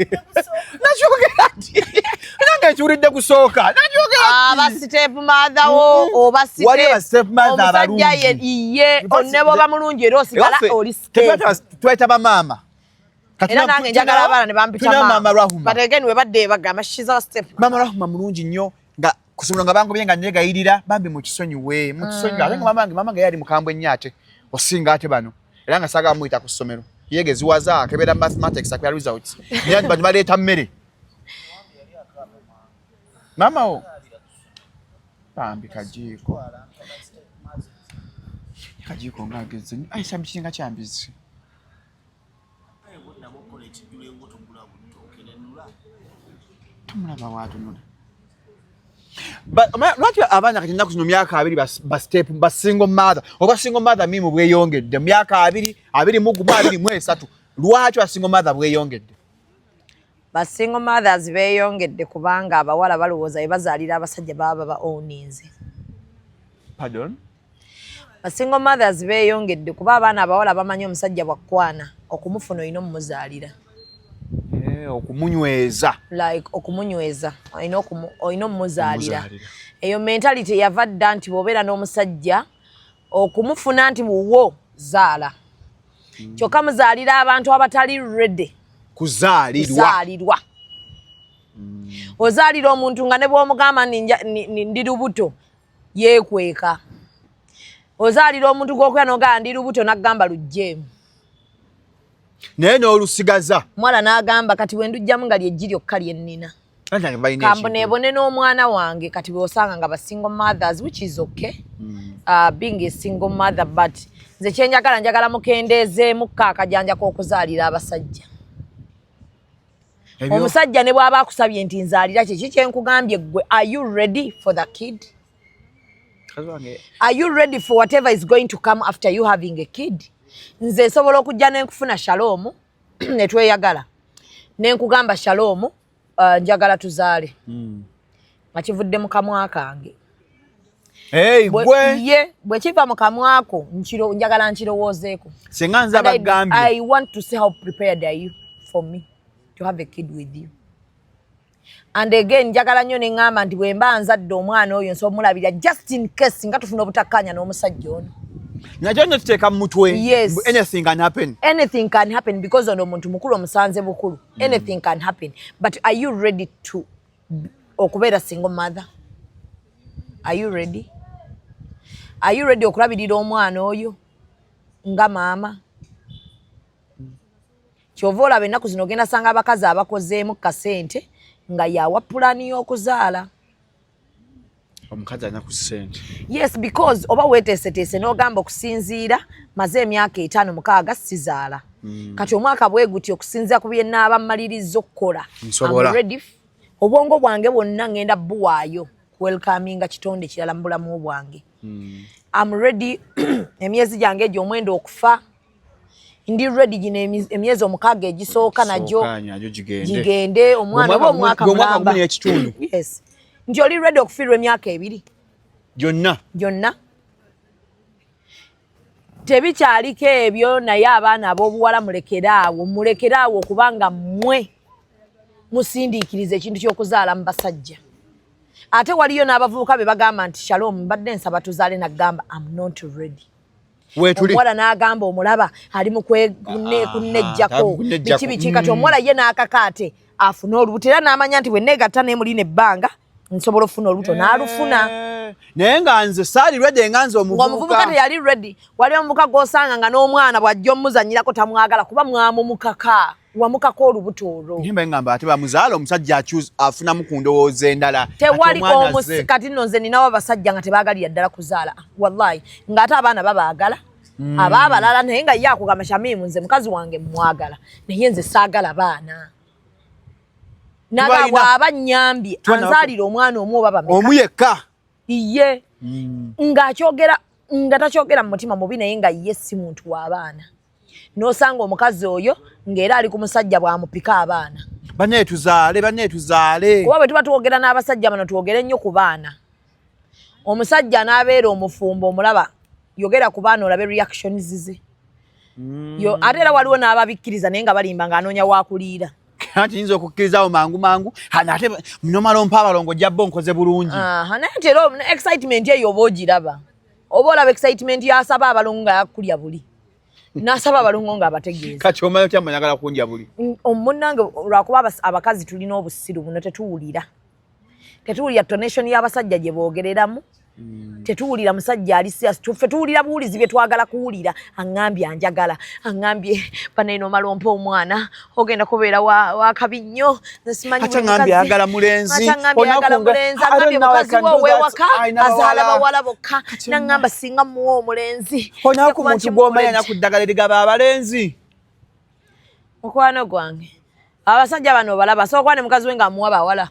Nachogera dira. Nange churidde kusooka. Nachogera. Aba step mother oba step. Wali ba step mother abalungi. Omusajja ye onnebo bamulungi era osigala oli step. Tweta ba mama. Era nange njagala abaana ne bampita mama Rahuma. But again we badde bagamba she's our step. Mama Rahuma mulungi nnyo nga kusomera nga bango byenga negayirira bambi mu kisonyi we. Mu kisonyi ate mama yali mukambwe nnyate. Osinga ate bano. Era nga saga muyita ku ssomero. Yegezi waza kebera mathematics akya results. Nyandi bano baleeta mmere. Mama o. Bambi kajiko. Kajiko ngageze. Ai shamchinga chambizi. Tumulaba watu nuna. Lwaki abaana kati nnaku zino myaka abiri ba step ba single mother oba single mother mimu bweyongedde myaka abiri mugumu 23 lwaki ba single mother bweyongedde ba single mothers beyongedde kubanga abawala balowooza bazaalira abasajja baba ba owninze. Pardon? Ba single mothers beyongedde kuba abaana abawala bamanyi omusajja bwakwana okumufuna oyina omuzaalira. Okumunyweza like okumunyweza oyina omuzaalira. Eyo mentality yava dda nti bw'obeera n'omusajja okumufuna nti wuwo zaala. Kyokka muzaalira abantu abatali ready kuzaalirwa. Ozaalira omuntu nga ne bw'omugamba ndi lubuto yeekweka. Ozaalira omuntu gw'okuya n'ogamba ndi lubuto n'agamba lujjeemu. Naye n'olusigaza. Mwala n'agamba kati bwe ndujjamu nga lyeggi lyokka lye nnina. Kamboneebone n'omwana wange kati bw'osanga nga ba single mothers which is okay. Being a single mother but nze njagala mukendeezeemu akajanja k'okuzaalira abasajja. Omusajja ne bw'aba akusabye nti nzaalira kiki kye nkugambye ggwe are you ready for the kid? Are you ready for whatever is going to come after you having a kid? Nze sobola okujja n'enkufuna shalom ne tweyagala. N'enkugamba shalom njagala tuzaale. Nga kivudde mu kamwa kange. Bwe kiva mu kamwako njagala nkirowoozeeko. Senga nze abagambye. I want to see how prepared are you for me to have a kid with you. And again njagala nnyo ne ngamba nti bwe mba nzadde omwana oyo nsobola omulabira just in case nga tufuna obutakkaanya n'omusajja ono. Najonyo tuteka mutwe. Yes. Anything can happen. Anything can happen because ono muntu mukulu omusanze bukulu. Anything can happen. But are you ready to okubeera single mother? Are you ready? Are you ready okulabirira omwana oyo nga maama? Kyova olaba ennaku zino ogenda sanga abakazi abakozeemu kasente nga yawa pulaani y'okuzaala. Omukazi alina ku ssente. Yes, because oba weeteeseteese n'ogamba okusinziira maze emyaka 5-6 sizaala. Kati omwaka bwe guti okusinziira ku bye nnaaba mmaliriza okukola. I'm ready. Obwongo bwange bwonna ngenda buwaayo welcominga kitonde kirala mu bulamu bwange. I'm ready emyezi gyange egyo omwenda okufa. Ndi ready gino emyezi 6 egisooka najjo gigende omwana oba omwaka mulamba. Yes. Nti oli ready okufiirwa emyaka 2 gyonna tebikyaliko ebyo naye abaana ab'obuwala mulekeraawo okubanga mmwe musindiikiriza ekintu ky'okuzaala mu basajja. Ate waliyo n'abavubuka be bagamba nti shalom mbadde nsaba tuzaale nagamba I'm not ready. Omuwala n'agamba omulaba ali mu kunnejjako biki kati omuwala ye n'akakaate afuna olubuto era n'amanya nti bwe neegatta n'emuli n'ebbanga nsobola ofuna olubuto n'alufuna. Naye nga nze saali ready nga nze omuvubuka teyali ready. Wali omuvubuka gw'osanga nga n'omwana bw'ajja omuzannyirako tamwagala kuba mwamumukaka wamukaka olubuto olwo. Nimba ngamba ate bamuzaala omusajja afunamu ku ndowooza endala. Tewali kati nno nze ninawo abasajja nga tebaagalira ddala kuzaala wallahi ng'ate abaana babaagala abaabalala naye nga ye akugamba Shamimu nze mukazi wange mwagala naye nze saagala baana. Naga bw'aba nnyambye anzaalira omwana omu oba bameka omu yekka ye ng'akyogera nga takyogera mu mutima mubi naye nga ye si muntu w'abaana. N'osanga omukazi oyo ng'era ali ku musajja bw'amupika abaana. Banne tuzaale. Kuba bwe tuba twogera n'abasajja bano twogere nnyo ku baana. Omusajja n'abeera omufumbo omulaba yogera ku baana olabe reactions ze. Yo ate era waliwo n'ababikkiriza naye nga balimba ng'anoonya wakuliira. Kati nyinza okukkirizawo mangu ate mnomalompa abalongo jjabbo nkoze bulungi. Naye nti era excitement eyo oba ogiraba. Oba olaba excitement yasaba abalongo nga yakulya buli. N'asaba abalongo nga abategeeza. Kati omanyi otya manyagala kunja buli. Munnange lwakuba abakazi tulina obusiru buno tetuwulira. Tetuwulira donation y'abasajja gye boogereramu. Tetuwulira musajja ali serious. Tuffe tuwulira buwulizi bye twagala kuwulira. Aŋŋambye anjagala. Aŋŋambye banaino malompa omwana. Ogenda kubeera wa kabi nnyo. Nsimanyi mukazi. Aŋŋambye ayagala mulenzi. Ayagala mulenzi. Aŋŋambye mukazi we ow'ewaka azaala bawala bokka. N'aŋŋamba singa muwa omulenzi. Onaaku muntu gw'omanya nakuddagala erigaba abalenzi. Mukwano gwange. Abasajja bano balaba. So kwane mukazi we ng'amuwa bawala.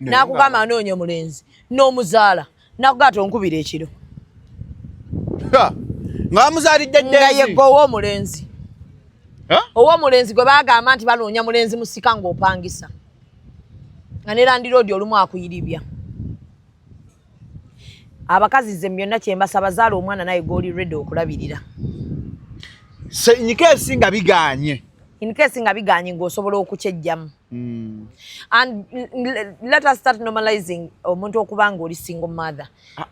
N'akugamba anoonya omulenzi. N'omuzaala. Nakugata onkubira ekiro. Nga muzaalidde ddezi. Nga yeggo ow'omulenzi. Ow'omulenzi gwe baagamba nti banoonya mulenzi musika ng'opangisa. Nga ne landiroodi olumu akuyiribya. Abakazi ze byonna kye mbasaba zaala omwana naye gw'oli ready okulabirira. In case nga biganye. In case nga biganye ng'osobola okukyejjamu. And let us start normalizing omuntu okuba ng'oli single mother.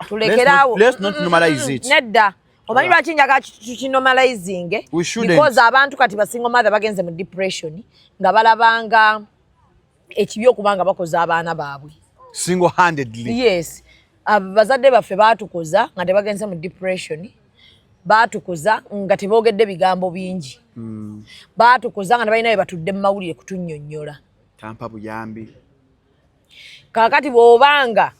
Tulekeraawo. Let's not normalize it. Nedda. Omanyi lwaki njagala tukinormalizing? Because abantu kati ba single mother bagenze mu depression nga balabanga ekibi okuba nga bakoza abaana baabwe. Single handedly. Yes. Bazadde baffe baatukoza nga tebagenze mu depression. Baatukoza nga teboogedde bigambo bingi. Baatukoza nga tebalina bye batudde mu mawulire kutunnyonnyola. Tampa buyambi. Kaakati bw'obanga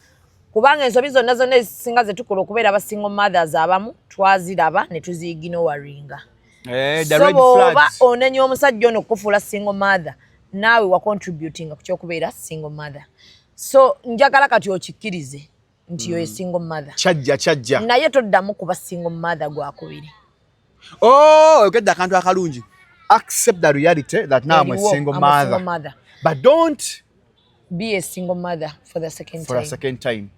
kubanga ensobi zonna ezisinga ze tukola okubeera aba single mothers abamu twaziraba ne tuziiginowaringa. So bw'oba onenya omusajja ono okufuula single mother naawe wa contributing ku ky'okubeera single mother. So njagala kati okikkirize nti yo single mother. Kyajja. Naye toddamu kuba single mother gwakubiri. Ogedde akantu akalungi. Accept the reality that now I'm a single mother. But don't be a single mother for the second time.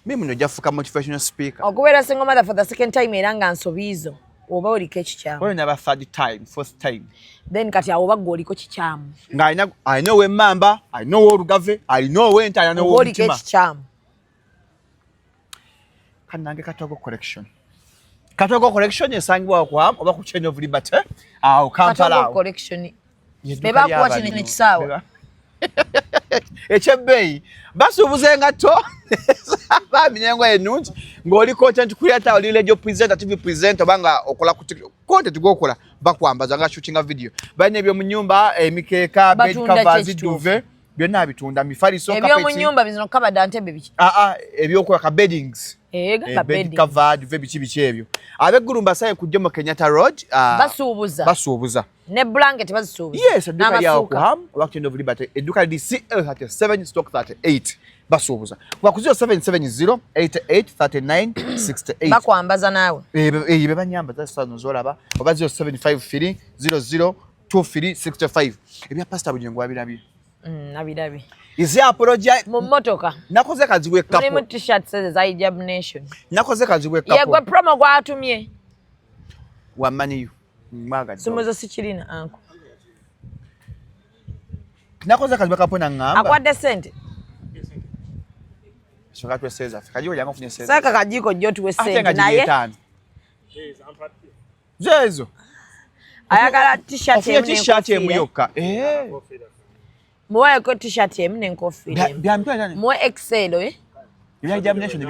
Mimi ndo jafuka motivational speaker. Okubeera single mother for the second time era nga nsobiizo oba oliko ekikyamu. Wewe never third time, fourth time. Then kati awo baggo oliko kikyamu. Nga I know we mamba, I know we rugave, I know we enta, I know we mutima. Oliko ekikyamu. Kanange Katogo correction. Katogo correction esangibwa kwa oba ku Chain of Liberty. Kampala. Katogo correction. Beba kuwa kino ekisaawa. Echebei basubuze ngato baminyengo enungi ngoli content creator oli radio presenter TV presenter banga okola ku content gokola bakwambaza nga shooting video bane ebyo mu nyumba emikeeka bed covers duve byonna bitunda mifaliso kapeti ebyo mu nyumba bizino kaba dantebe biki ebyo kwa ka beddings bed cover duve bichi ebyo abegurumba saye kujja mu Kenyatta Road basubuza ne blanket bazisubuza. Yes, eduka yawo kuham Chain of Liberty eduka di CL37 stock 38 basubuza kwa kuzio 770883968 bakwambaza nawe bebanyamba zasano zolaba obazio 750002365 ebya pastor Bujengo abirabi abirabi izi apologize mu motoka nakoze Kazibwe Kapo mu t-shirt says hijab nation nakoze Kazibwe Kapo yegwe promo gwatumye wamani mwaga sumuzo sichirina anko nakoze Kazibwe Kapo na ngamba akwadde sente shoka twe seza kajiko jango funye seza saka kajiko jjo tuwe sente naye jezo ayagala t-shirt emu yokka muwe ko t-shirt emu n'enkofira byamtwa muwe XL ya examination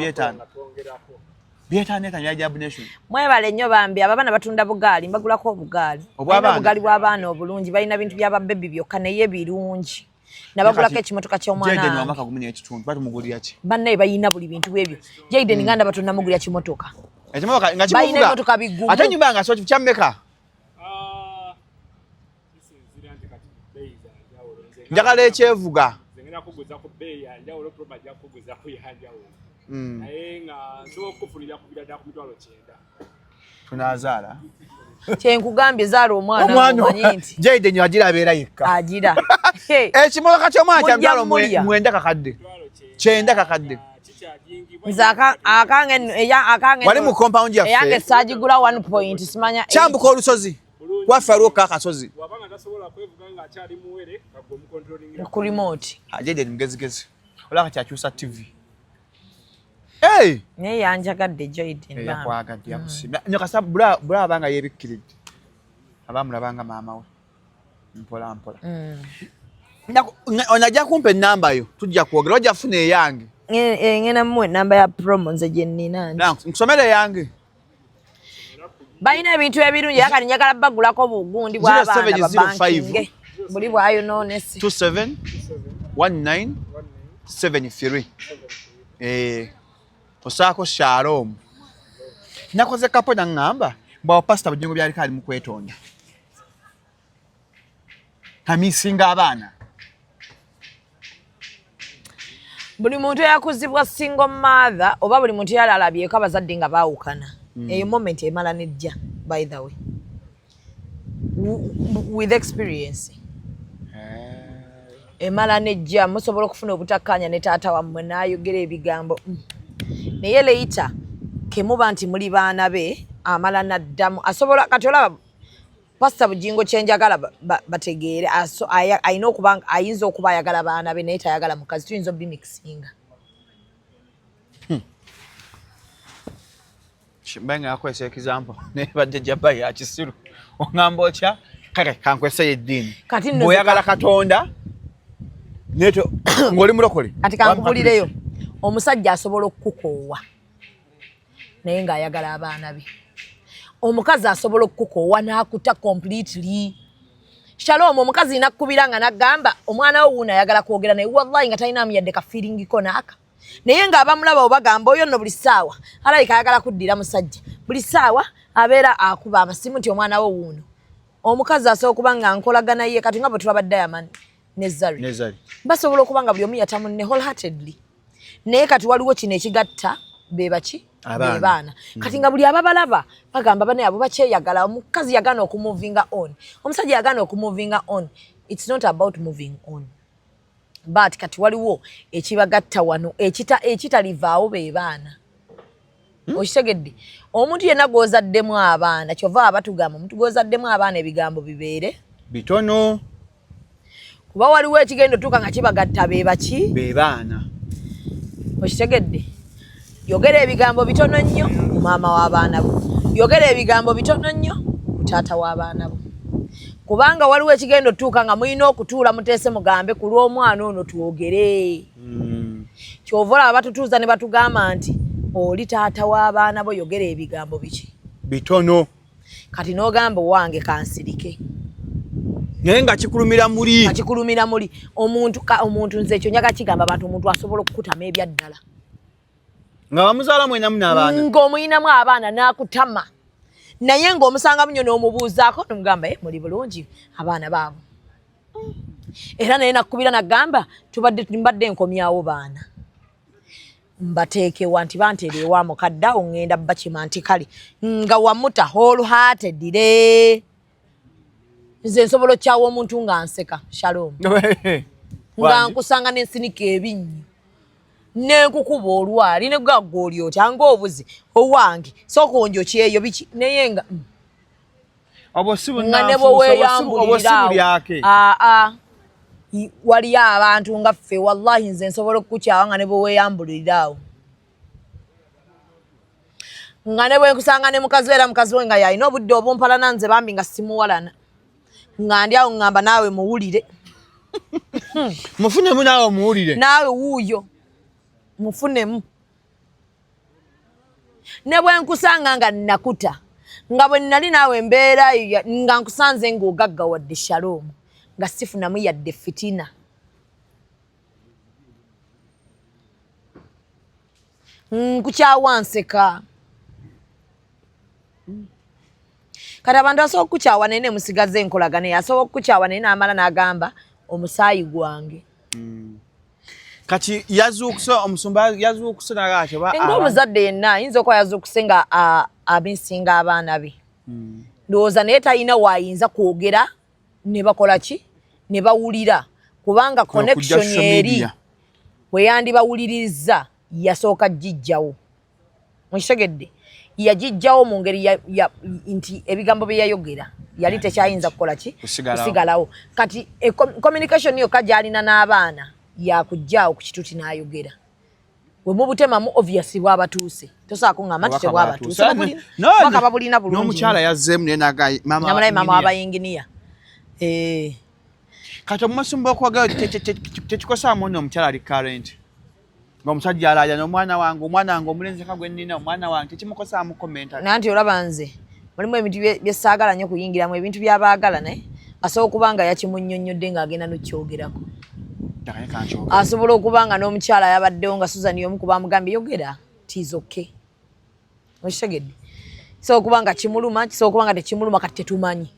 byetana ya examination mwebale nnyo bambi ababana batunda bugaali mbagulako obugaali obugaali bw'abaana obulungi balina bintu by'aba baby byokka naye birungi nabagulako ekimotoka ky'omwana Jaden wamaka gumuni ekitundu batumugulira ki bannaye bayina buli bintu bwebyo Jaden nganda batunda mugulira kimotoka ekimotoka nga bayina emotoka bigumu ate nyumba nga so kyameka njagala ekyevuga zengena kuguza ku bei ya njawulo proba ja kuguza ku ya njawulo naye nga nsobola okufunira ku bidada ku mitwalo 9 tunazaala kyenkugambye zaala omwana omanyi nti Jaden agira abeera yekka agira ekimotoka ky'omwana kya mutwalo 9 kakadde 9 kakadde nze akange wali mu compound eyange yaffe saagigula 1 point simanya kyambuka olusozi waffe aliwo kaakasozi ku remote ajeje mugezigezi olaba kyakyusa tv hey naye yanjagadde Joyden yakwagadde yakusimba nyakasa bula abanga yebikkiridde abamulabanga maama we mpola onajja kumpa ennamba yo tujja kwogera ojja funa eyange ngena mmwe namba ya promo nze gye nnina nkusomere eyange balina ebintu ebirungi yakati njagala bagulako bugundi bw'abaana babankinge buli bwayonoonese 271973 osaako Shalom nakoze kapo nangamba bwa pastor Bugingo byali kali mu kwetonda kamisinga abaana buli muntu yakuzibwa single mother oba buli muntu yalalabyeko abazadde nga baawukana eyo moment emala nejja by the way with experience emala nejja musobola okufuna obutakkaanya ne taata wammwe n'ayogera ebigambo naye leeta kemuba nti muli baana be amala naddamu asobola kati olaba Pastor Bugingo kyenjagala bategeere ayina okuba ayinza okuba ayagala baana be naye tayagala mukazi tuyinza obimixinga Shimbenga akwese example ne badde jaba ya kisiru ongamba otya kale kankwese yedini boyagala katonda neto ngoli mulokole ati kankubulireyo omusajja asobola okukukoowa naye nga ayagala abaana be omukazi asobola okukukoowa n'akuta completely Shalom omukazi nakubira nga nagamba omwana wo wuuna ayagala kwogera naye wallahi nga talinamu yadde ka feeling ko naaka naye nga abamulaba obagamba oyo nno buli ssaawa alayika ayagala kuddira musajja buli ssaawa abeera akuba amasimu nti omwana wo wuuno omukazi asobola okuba nga nkolagana ye kati nga bwe tulaba Diamond ne Zari basobola okuba nga buli omu yatamunne wholeheartedly naye kati waliwo kino ekigatta bebaki bebaana kati nga buli ababalaba bagamba bane abo bakyeyagala omukazi yagana okumuvinga on omusajja yagana okumuvinga on it's not about moving on but kati waliwo ekibagatta wano ekitalivaawo bebaana okitegedde omuntu yenna gwozaddemu abaana kyova abatugamba omuntu gwozaddemu abaana ebigambo bibeere bitono kuba waliwo ekigendo tuka nga kibagatta bebaki bebaana okitegedde yogera ebigambo bitono nnyo mu maama w'abaana bo yogera ebigambo bitono nnyo mu taata w'abaana bo kubanga waliwo ekigendo tuka nga muyina okutuula muteese mugambe ku lw'omwana ono twogere kyova abatutuuza ne batugamba nti oli taata w'abaana bo yogera ebigambo biki bitono kati n'ogamba wange kansirike naye nga kikulumira muli omuntu nze ekyo njaga kigamba abantu omuntu asobola okukutama ebyaddala nga bamuzaala mwenamu n'abaana ng'omuyinamu abaana n'akutama naye ng'omusanga munyo n'omubuuzaako nomugamba muli bulungi abaana baabo era naye nakubira nagamba mbadde nkomyawo baana mbateekewa nti banteerewa mukaddawo ngenda bakima nti kale nga wamuta wholeheartedly nze nsobola okyawa omuntu nga nseka Shalom nga nkusanga n'ensinika ebinnyo nenkukuba olwali ne gagga oli otya ng'obuzi owange sooka onjokyeyo biki naye nga nga ne bwe weeyambulirirawo waliyo abantu nga ffe wallahi nze nsobola okukukyawa nga ne bwe weeyambulirirawo nga ne bwe nkusanga ne mukazi era mukazi we nga yalina obudde obumpalana nze bambi nga simuwalana nga ndi awo ngamba naawe muwulire mufunemu naawe muwulire naawe wuuyo mufunemu ne bwe nkusanga nga nakuta nga bwe nali naawe embeera nga nkusanze ng'ogagga wadde Shalom nga sifunamu yadde fitina nkukyawa nseka kati abantu asobola okukukyawa naye ne musigaze enkolagana naye asobola okukukyawa naye n'amala n'agamba omusaayi gwange kati yazuukuse omusumba yazuukuse nagaatyo ng'omuzadde yenna ayinza okuba yazuukuse nga abisinga abaana be ndowooza naye talina waayinza kwogera ne bakola ki ne bawulira kubanga connection eri we yandibawuliriza yasooka jijjawo mukisegedde yajijjawo mu ngeri nti ebigambo bye yayogera yali tekyayinza kukola ki kusigalawo kati communication yokka gy'alina n'abaana yakujjaawo ku kituuti n'ayogera we mubutemamu obviously bwabatuuse tosaako ngamba nti tebwabatuuse bakaba bulina bulungi n'omukyala yazzeemu naye nagayi mama w'abayinginiya kati omumasumba okwagala tekikosaamu nno omukyala ali current ng'omusajja alaja n'omwana wange omulenzi kagwe nnina omwana wange tekimukosaamu komenta nanti olaba nze mulimu ebintu byesaagala nnyo kuyingiramu ebintu byabaagala naye asobola okuba nga yakimunnyonnyodde ng'agenda n'okyogerako asobola okuba nga n'omukyala yabaddewo nga Susan y'omu ku bamugambye yogera tizoke okitegedde kisobola okuba nga kimuluma kisobola okuba nga tekimuluma kati tetumanyi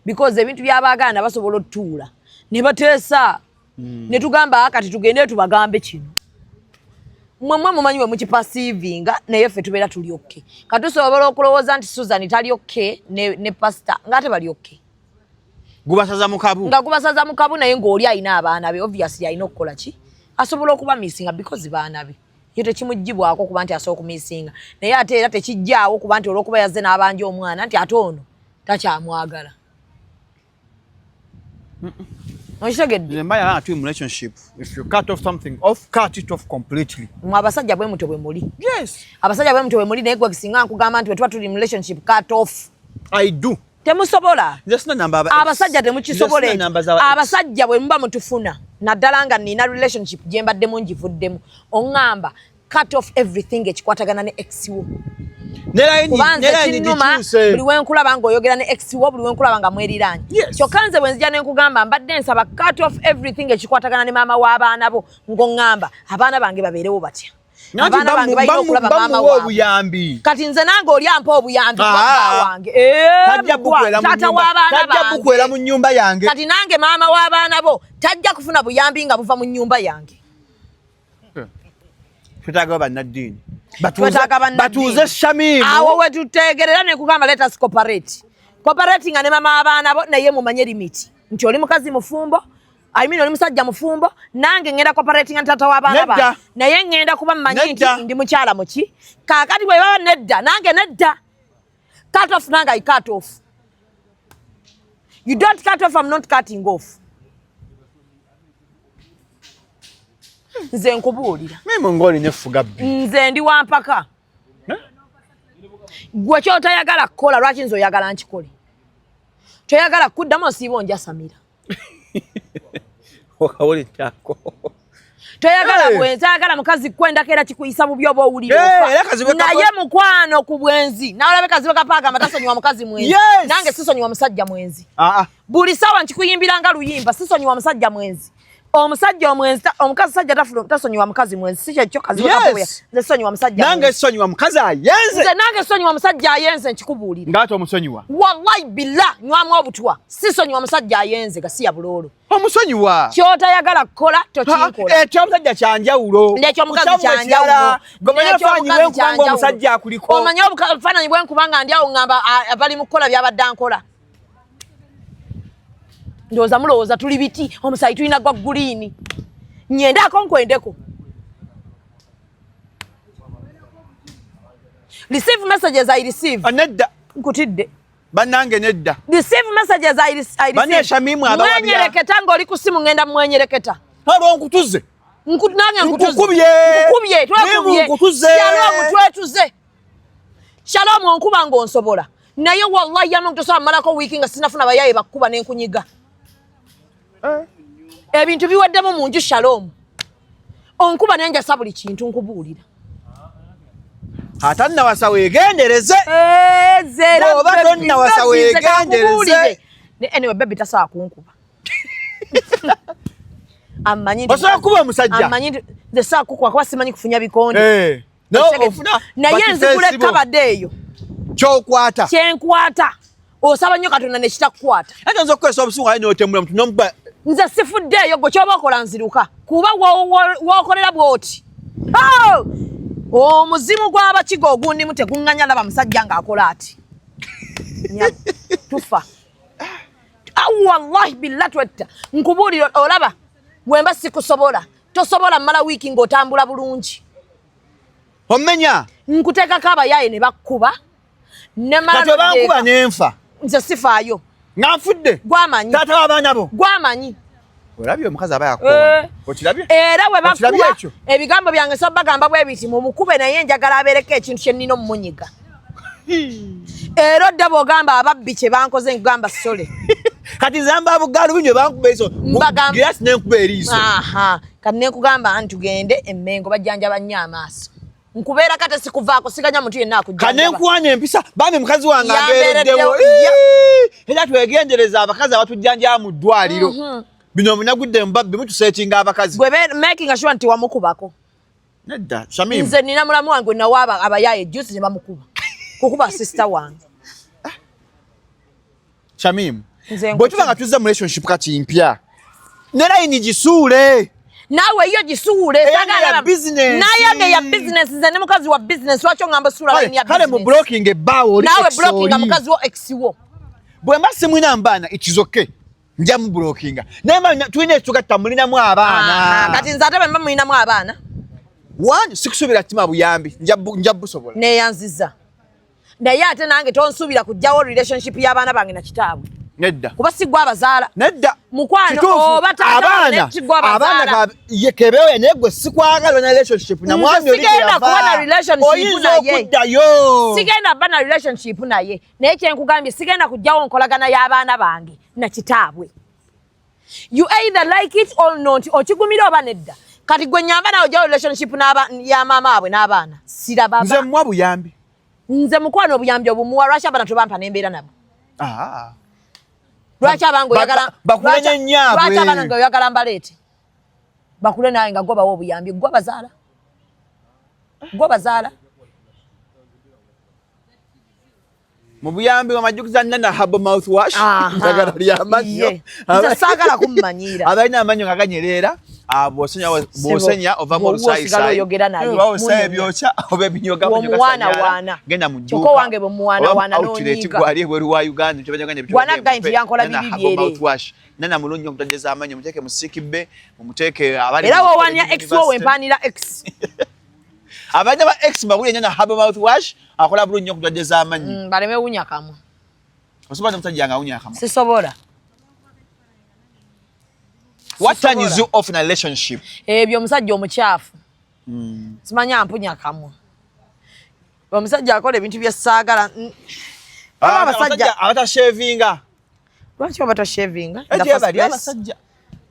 because ebintu byabaagala basobola otutuula ne bateesa ne tugamba kati tugende tubagambe kino mmwe mumanyi bwe mukipasiivinga naye ffe tubeera tuli okke kati tusobola okulowooza nti Susan tali okke ne pasita ng'ate bali okke gubasaza mu kabu nga gubasaza mu kabu naye ng'oli alina abaana be obviously alina okukola ki asobola okuba misinga because baana be yo tekimugibwako kuba nti asobola okumisinga naye ate era tekijjaawo kuba nti olw'okuba yazze n'abanja omwana nti ate ono takyamwagala The Maya twin relationship. If you cut off something off, cut it off completely. Mwabasajja bwe muto bwe muli. Yes. Abasajja bwe muto bwe muli naye gwe kisinga nkugamba nti we tuba tuli mu relationship cut off. I do. Temusobola. There's no number. Abasajja temukisobole. Abasajja bwe muba mutufuna. Naddala nga nina relationship gye mbaddemu ngivuddemu. Oŋŋamba cut off everything ekikwatagana ne ex wo. Buli wenkulaba ng'oyogera ne ex wo buli wenkulaba nga mweriranye. Kyokka nze bwe nzija ne nkugamba mbadde nsaba cut off everything ekikwatagana ne maama w'abaana bo ng'oŋŋamba abaana bange babeerewo batya. Abaana bange bayina okulaba maama waabwe. Kati nze nange oli ampa obuyambi bwabba wange. Taata w'abaana bange. Bukwera mu nnyumba yange. Kati nange maama w'abaana bo tajja kufuna buyambi nga buva mu nnyumba yange. Twetaaga bannaddiini. Batuuze Shamimu. Awo we tuteegerera ne kugamba let us cooperate. Cooperating ne mama abaana bo naye mumanye limiti. Nti oli mukazi mufumbo, oli musajja mufumbo, nange ngenda cooperating ne tata w'abaana ba. Naye ngenda kuba mmanyi nti ndi mukyala muki. Kaakati bwe baba nedda, nange nedda. Cut off nange I cut off. You don't cut off, I'm not cutting off. Nze nkubuulira. Mimi ngoli nefuga bbi. Nze ndi wampaka. Gwe kyotayagala kukola lwaki nze oyagala nkikole? Toyagala kuddamu osiiba njasamira. Okawuli tako. Toyagala bwenzi, ayagala mukazi kwendako era kikuyisa bubi oba owulira ofa. Naye mukwano ku bwenzi. Nawe Kazibwe Kapo agamba tasonyiwa mukazi mwenzi. Nange sisonyiwa musajja mwenzi. Buli sawa nkikuyimbira nga luyimba sisonyiwa musajja mwenzi. Omusajja omwenzi omukazi sajja tasonyiwa mukazi mwenzi si kyo Kazibwe Kapo nze sonyiwa musajja nange sonyiwa mukazi ayenze nze nange sonyiwa musajja ayenze nkikubuulira ngaato omusonyiwa wallahi billah nywamu obutwa si sonyiwa musajja ayenze gasiya bulolo omusonyiwa kyotayagala kukola tokinkola ekyo omusajja kyanjawulo nekyo omukazi kyanjawulo gomanya fanyi bwenkubanga omusajja akuliko omanya obufaananyi bwenkubanga ndi awo ngamba abali mu kukola byabadde nkola ndoza mulowooza tuli biti omusayi tulina gwa guliini nyendaako nkwendeko receive messages I receive nedda nkutidde bannange nedda receive messages I receive bane Shamimu abawabya mwenyereketa ng'oli ku simu ngenda mwenyereketa halo nkutuze nange nkutuze nkukubye twekubye Shalom twetuze Shalom onkuba ng'onsobola naye wallahi yamu kutosobola malako wiiki nga sinafuna bayaye bakkuba n'enkunyiga ebintu biweddemu mu nju Shalom onkuba nenjasa buli kintu nkubuulira atanna wasa weegendereze zera oba tonna wasa weegendereze anyway baby tasawa kunkuba amanyi osobola kuba omusajja amanyi nze saa kukuba kuba simanyi kufunya bikonde ofuna naye nzigula kabadde eyo kyokwata kyenkwata osaba nnyo Katonda ne kitakukwata ate nza okukozesa obusungu ali n'otembula mutu n'omuba nze sifuddeeyo gwe kyoba okola nziruka kuba w'okolera bw'oti omuzimu gw'abakiga ogundimu teguŋŋanya laba musajja ng'akola ati tufa wallahi billah twetta nkubuulira olaba bwemba sikusobola tosobola mmala wiiki ng'otambula bulungi Omenya. Nkuteka kaba yaye ne bakuba. Ne mara. Kati bankuba nenfa. Nze sifaayo. Nganfudde. Gwamanyi. Tata w'abaana bo. Gwamanyi. Olabye omukazi aba yakuba. Okirabye? Era we bakuba ebigambo byange so bagamba bwe biti mu mukube naye njagala abereke ekintu kye nnina omumunyiga. Era dabo gamba ababbi kye bankoze ngamba sole. Kati zamba bugalu binyo bankuba iso. Gas nenkuba eriiso. Aha. Kati nekugamba ntugende emmengo bajjanja banyamaaso. Nkubeera kate sikuvaako siganya muntu yenna akujjanja. Kanenkuwanya empisa bambi mukazi wange agereddewo. Era twegendereza abakazi abatujjanja mu ddwaliro. Bino munagudde mbabbi mutusetinga abakazi. Gwe making sure nti wamukubako. Nedda, Shamim. Nze nina mulamu wange nawaaba abayaye juice ne bamukuba. Kukuba sister wange. Shamim. Bwe tubanga tuzza mu relationship kati mpya. Nera ini jisuule. Nawe iyo jisuule sagala business. Naye ya business nze ne mukazi wa business wacho ngamba sura line ya business. Kale mu blocking ebawo oli. Nawe blocking mukazi wo ex wo. Bwe mbase mwina mbana it is okay. Njamu blockinga. Nema tuine tugatta mulina mu abaana. Kati nzate bemba mulina mu abaana. One sikusubira tima buyambi. Njabu sobola. Ne yanziza. Naye ate nange tonsubira kujjawo relationship y'abaana bange na kitaabu. Nedda. Kuba sigwa abazala. Nedda. Mukwano oba abaana yekebeyo enegwe sikwagala na relationship na mwami oli sigenda kuba relationship naye. Okuddayo. Sigenda kuba na relationship naye. Naye kye nkugambye sigenda kujjawo nkolagana y'abaana bange na kitaabwe. You either like it or not. Okigumira oba nedda. Kati gwe nyamba nawe ojjawo relationship ya mama abwe n'abaana. Siraba. Nze mwa buyambi. Nze mukwano obuyambi obumuwa lwaki abana tobampa n'embeera nabo. Lwaki abango oyagala bakulenya nnyabwe. Lwaki abana nga oyagala mbaleete. Bakule naye nga gobawo obuyambi gwa bazaala. Gwa bazaala. Mu buyambi wamajukiza nana habo mouthwash. Njagala ly'amannyo. Nze saagala kummanyira. Abalina amannyo nga ganyerera. Bw'osenya ova mu lusaayi. Bw'osaya byokya oba ebinyoga wana. Genda mu dduuka. Kyokka wange bwe muwana n'onyiga. Gwali ebweru wa Uganda. Gwanagga nti yankola bibi byere. Nana mulungi omutageza amannyo muteeke mu sikibbe mumuteeke abali. Era wowania X wo wempanira X. Abanya ba X bagule nyana habo mouthwash akola bulungi nnyo okutageza amannyo. Baleme wunya kamwe. Osobola mutajjanga wunya kamwe. Sisobola. What turns you off in a relationship? Ebyo omusajja omukyafu. Simanya mpunya kamwe. Omusajja akola ebintu bya saagala. Abasajja abata shavinga. Lwaki abata shavinga? Abasajja.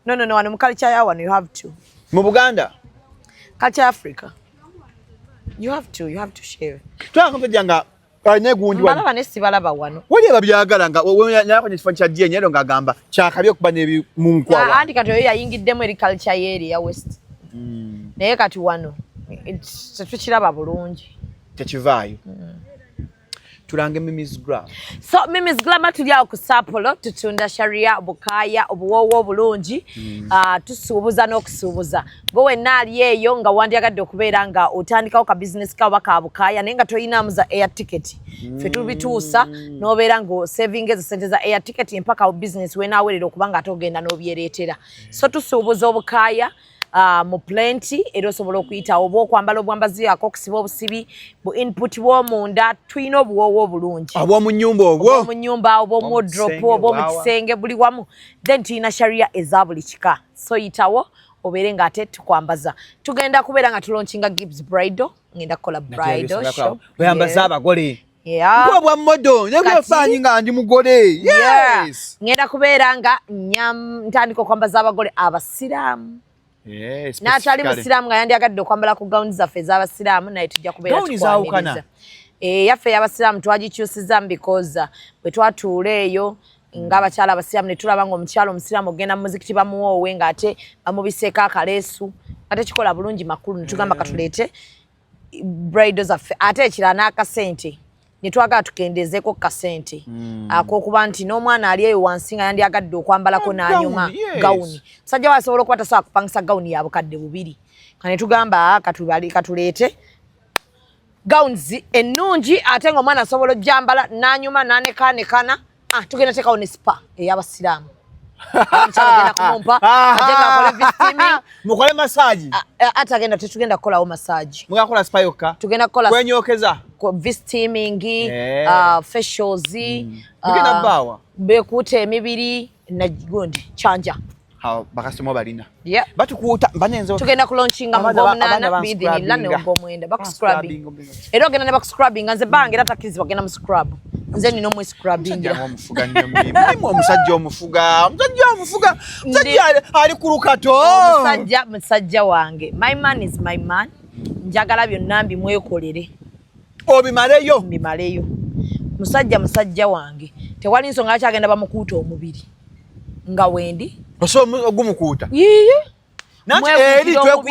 No, wano mu culture ya wano you have to. Mu Buganda? Culture Africa. You have to shave. Twakompejanga ne gundi wano. Balaba ne sibalaba wano. Wali ababyagala nga nyako nyifan cha die nyero nga gamba chakabi okuba ne munkwa wa. Andi kati oyo yayingiddemu eri culture yeri ya West. Naye kati wano tukiraba bulungi. Tekivaayo. Tulange Mimi's Glam. So Mimi's Glam tuli awo ku Sapolo tutunda sharia obukaya obuwowo obulungi tusuubuza n'okusuubuza bo wenna ali eyo nga wandyagadde okubeera nga otandikawo ka business kawo ka bukaya naye nga toyinaamu za air ticket ffe tubituusa n'obeera nga saving ezo sente za air ticket mpaka business wenaawerera okuba nga togenda n'obyereetera so tusuubuza obukaya mu plenty era osobola okuyita oba okwambala obwambazi yako okusiba obusibi bu input w'omunda tulina obuwoowo obulungi obw'omu nnyumba obw'omu nnyumba obw'omu wardrobe obw'omu kisenge buli wamu then tulina sharia eza buli kika so yitawo obeere ng'ate tukwambaza tugenda kubeera nga tulaunchinga Gibbs Bridal ngenda kukola bridal shop oyambaza abagole Kwa bwa modo nekuyo fanyi nga ndi mugole yes ngenda kubeera nga ntandika okwambaza abagole abasiraamu yes natali musiraamu nga yandyagadde okwambala ku gawuni zaffe ez'abasiraamu naye tujja kubeera tukwaniriza yaffe ey'abasiraamu twagikyusiza because bwe twatuula eyo ng'abakyala abasiraamu ne tulaba ng'omukyala omusiraamu ogenda mu muzikiti bamuwoowe ng'ate bamubiseeko akaleesu ate kikola bulungi makulu ne tugamba katuleete bridal zaffe ate ekirala n'akasente ne twagala tukendezeeko kasente ak'okuba nti n'omwana ali eyo wansi nga yandyagadde okwambalako n'anyuma gawuni musajja wasobola okuba tasobola kupangisa gawuni ya bukadde bubiri ne tugamba katuleete gawuni ennungi ate ng'omwana asobola ojjambala n'anyuma n'anekaanekana tugenda teekawo ne spa ey'abasiraamu Omukyala agenda kumumpa agenda akole steaming mukole massage ate agenda tetugenda kukolawo massage mugakola spa yokka tugenda kukola kwenyokeza steaming facials mugenda bawa bekuuta emibiri nagundi chanja bakasimo balina yeah batukuuta banenze tugenda kulaunchinga mu gomunana bidini lane ogomwenda bakuscrubbing era ogenda ne bakuscrubbing nze bange era takirizibwa genda mu scrub nze nino mu scrubbing omufuga nnyo mimi omusajja omufuga ali ku lukato musajja wange my man is my man njagala byonna mbimwekolere obimaleyo mbimaleyo musajja wange tewali nsonga lwaki agenda bamukuuta omubiri nga wendi ogumukuuta yiye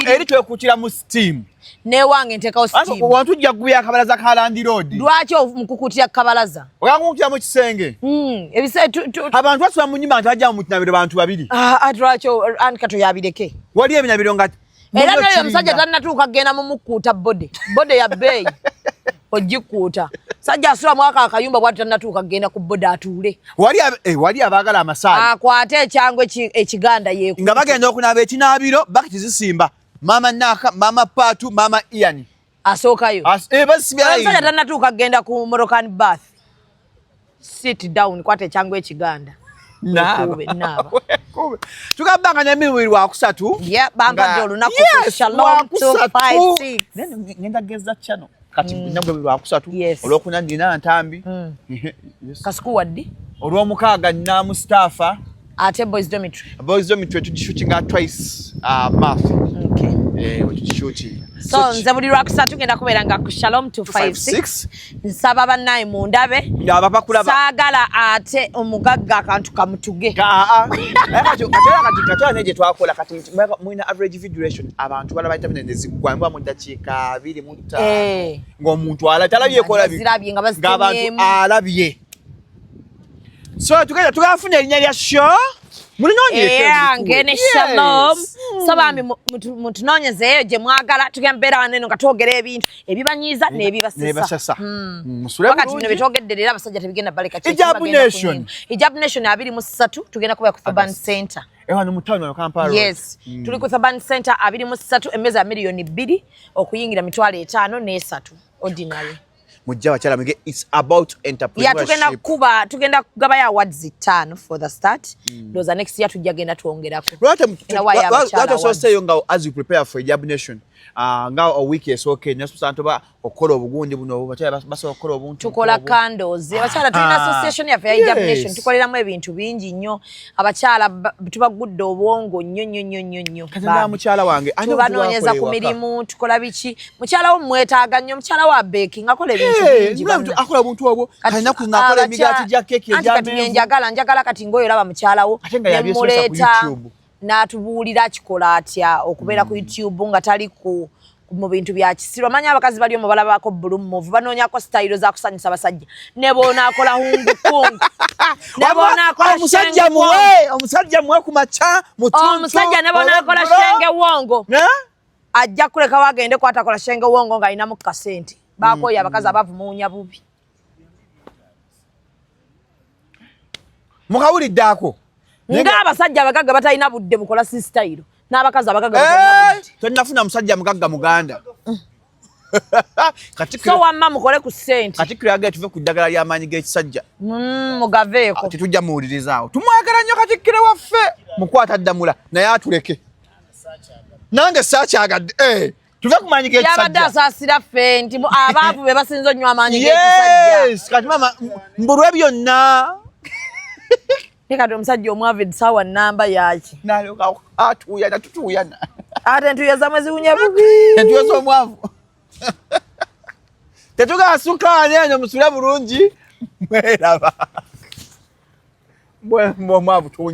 eri twekuutira mu steam newange ntekawo steam wantu ujja kugubya akabalaza ka Land Road lwaki mukukuutira kabalaza oyakukuutira mu kisenge abantu basuba mu nnyumba nti bajja mu kinabiro bantu babiri lwaki ankato yabireke wali ebinabiro nga era nayo omusajja tannatuuka kgenda mu mukuuta bode ya bbeeyi ogikuuta sajja asula mwaka akayumba bwati tannatuuka kgenda ku bode atuule wali abaagala amasaali akwate ekyangu ekiganda yeekuuta nga bagenda okunaaba ekinaabiro bakiti zisimba mama Naka mama Patu mama Ian asookayo omusajja tannatuuka kgenda ku Moroccan bath sit down kwata ekyangu ekiganda naaba tugamba nga nemibiri wakusatu bampadde olunaku Shalom 256 ngenda geza channel kati nabwe lwakusatu olwokuna ndina ntambi kasuku waddi olwomukaaga nina Mustafa ate boys dormitory tudishootinga twice a month so nze buli lwakusatu ngenda kubeera nga ku Shalom 256 nsaba bannaye mundabe saagala ate omugagga akantu kamutuge kati neje twakola kati mwina average view duration abantu bala bayita nezigwambwa mu dakiika 25 ng'omuntu alabye ng'abantu alabye so tugafuna erinnya lya show ngene Shalom sabambi mutunoonyezeeyo gye mwagala tugenda mbeera waneno nga twogera ebintu ebibanyiiza n'ebibasesa wakati bino byetwogedde era abasajja tebigenda baleka Hijab Nation 23 tugenda kuba ku Faban Center mu town wa Kampala yes tuli ku Faban Center 23 emmeeza milioni 2 okuyingira mitwalo 5 ne3 ordinary mujja bakyala mwige it's about entrepreneurship tugenda kugabayo awards 5 for the start ndoza next year tujja genda tuongerako what so say nga as you prepare for Hijab Nation nga a week esooke nesusanto ba okola obugundi buno bakyala basobola okola obuntu tukola candles abakyala tulina association ya Hijab Nation tukoleramu ebintu bingi nnyo abakyala tubagudde obwongo nnyo kazanda mukyala wange tubanoonyeza ku mirimu tukola biki mukyala wo mwetaaga nnyo mukyala wa baking akola ebintu bingi akola obuntu obwo kalina kunakola emigaati gya keke njagala kati ngoyo olaba mukyala wo nemuleeta n'atubuulira kikola atya okubeera ku YouTube nga tali mu bintu bya kisiro manya abakazi bali omu balabako Blue Move banoonyako style za kusanyusa basajja ne bonaakola hungukungu ne bonaakola omusajja muwe ku maca omusajja ne bonaakola shenge wongo ajja kuleka wagende kwatakola shenge wongo nga alinamu kasente bakoya abakazi abavumuunya bubi mukawulidde ako nga abasajja abagagga batalina budde mukola style n'abakazi abagagga batalina budde tonnafuna musajja mugagga muganda so wamma mukole ku ssente Katikkiro yagala tuve ku ddagala ly'amaanyi g'ekisajja mugaveeko tetujja muwulirizaawo tumwagala nnyo Katikkiro waffe mukwata ddamula naye atuleke nange saakyagadde tuve ku maanyi g'ekisajja yabadde asaasira fenti abaavu be basinza onnyo amaanyi g'ekisajja kati mama mbulwe byonna nekati omusajja omwavu edisaawa nnamba yaki tutuuyana ate entuuya zamwe ziwunya bubi entuuya z'omwavu tetugasukaani enyo musule bulungi mweraba omwavu tuwunya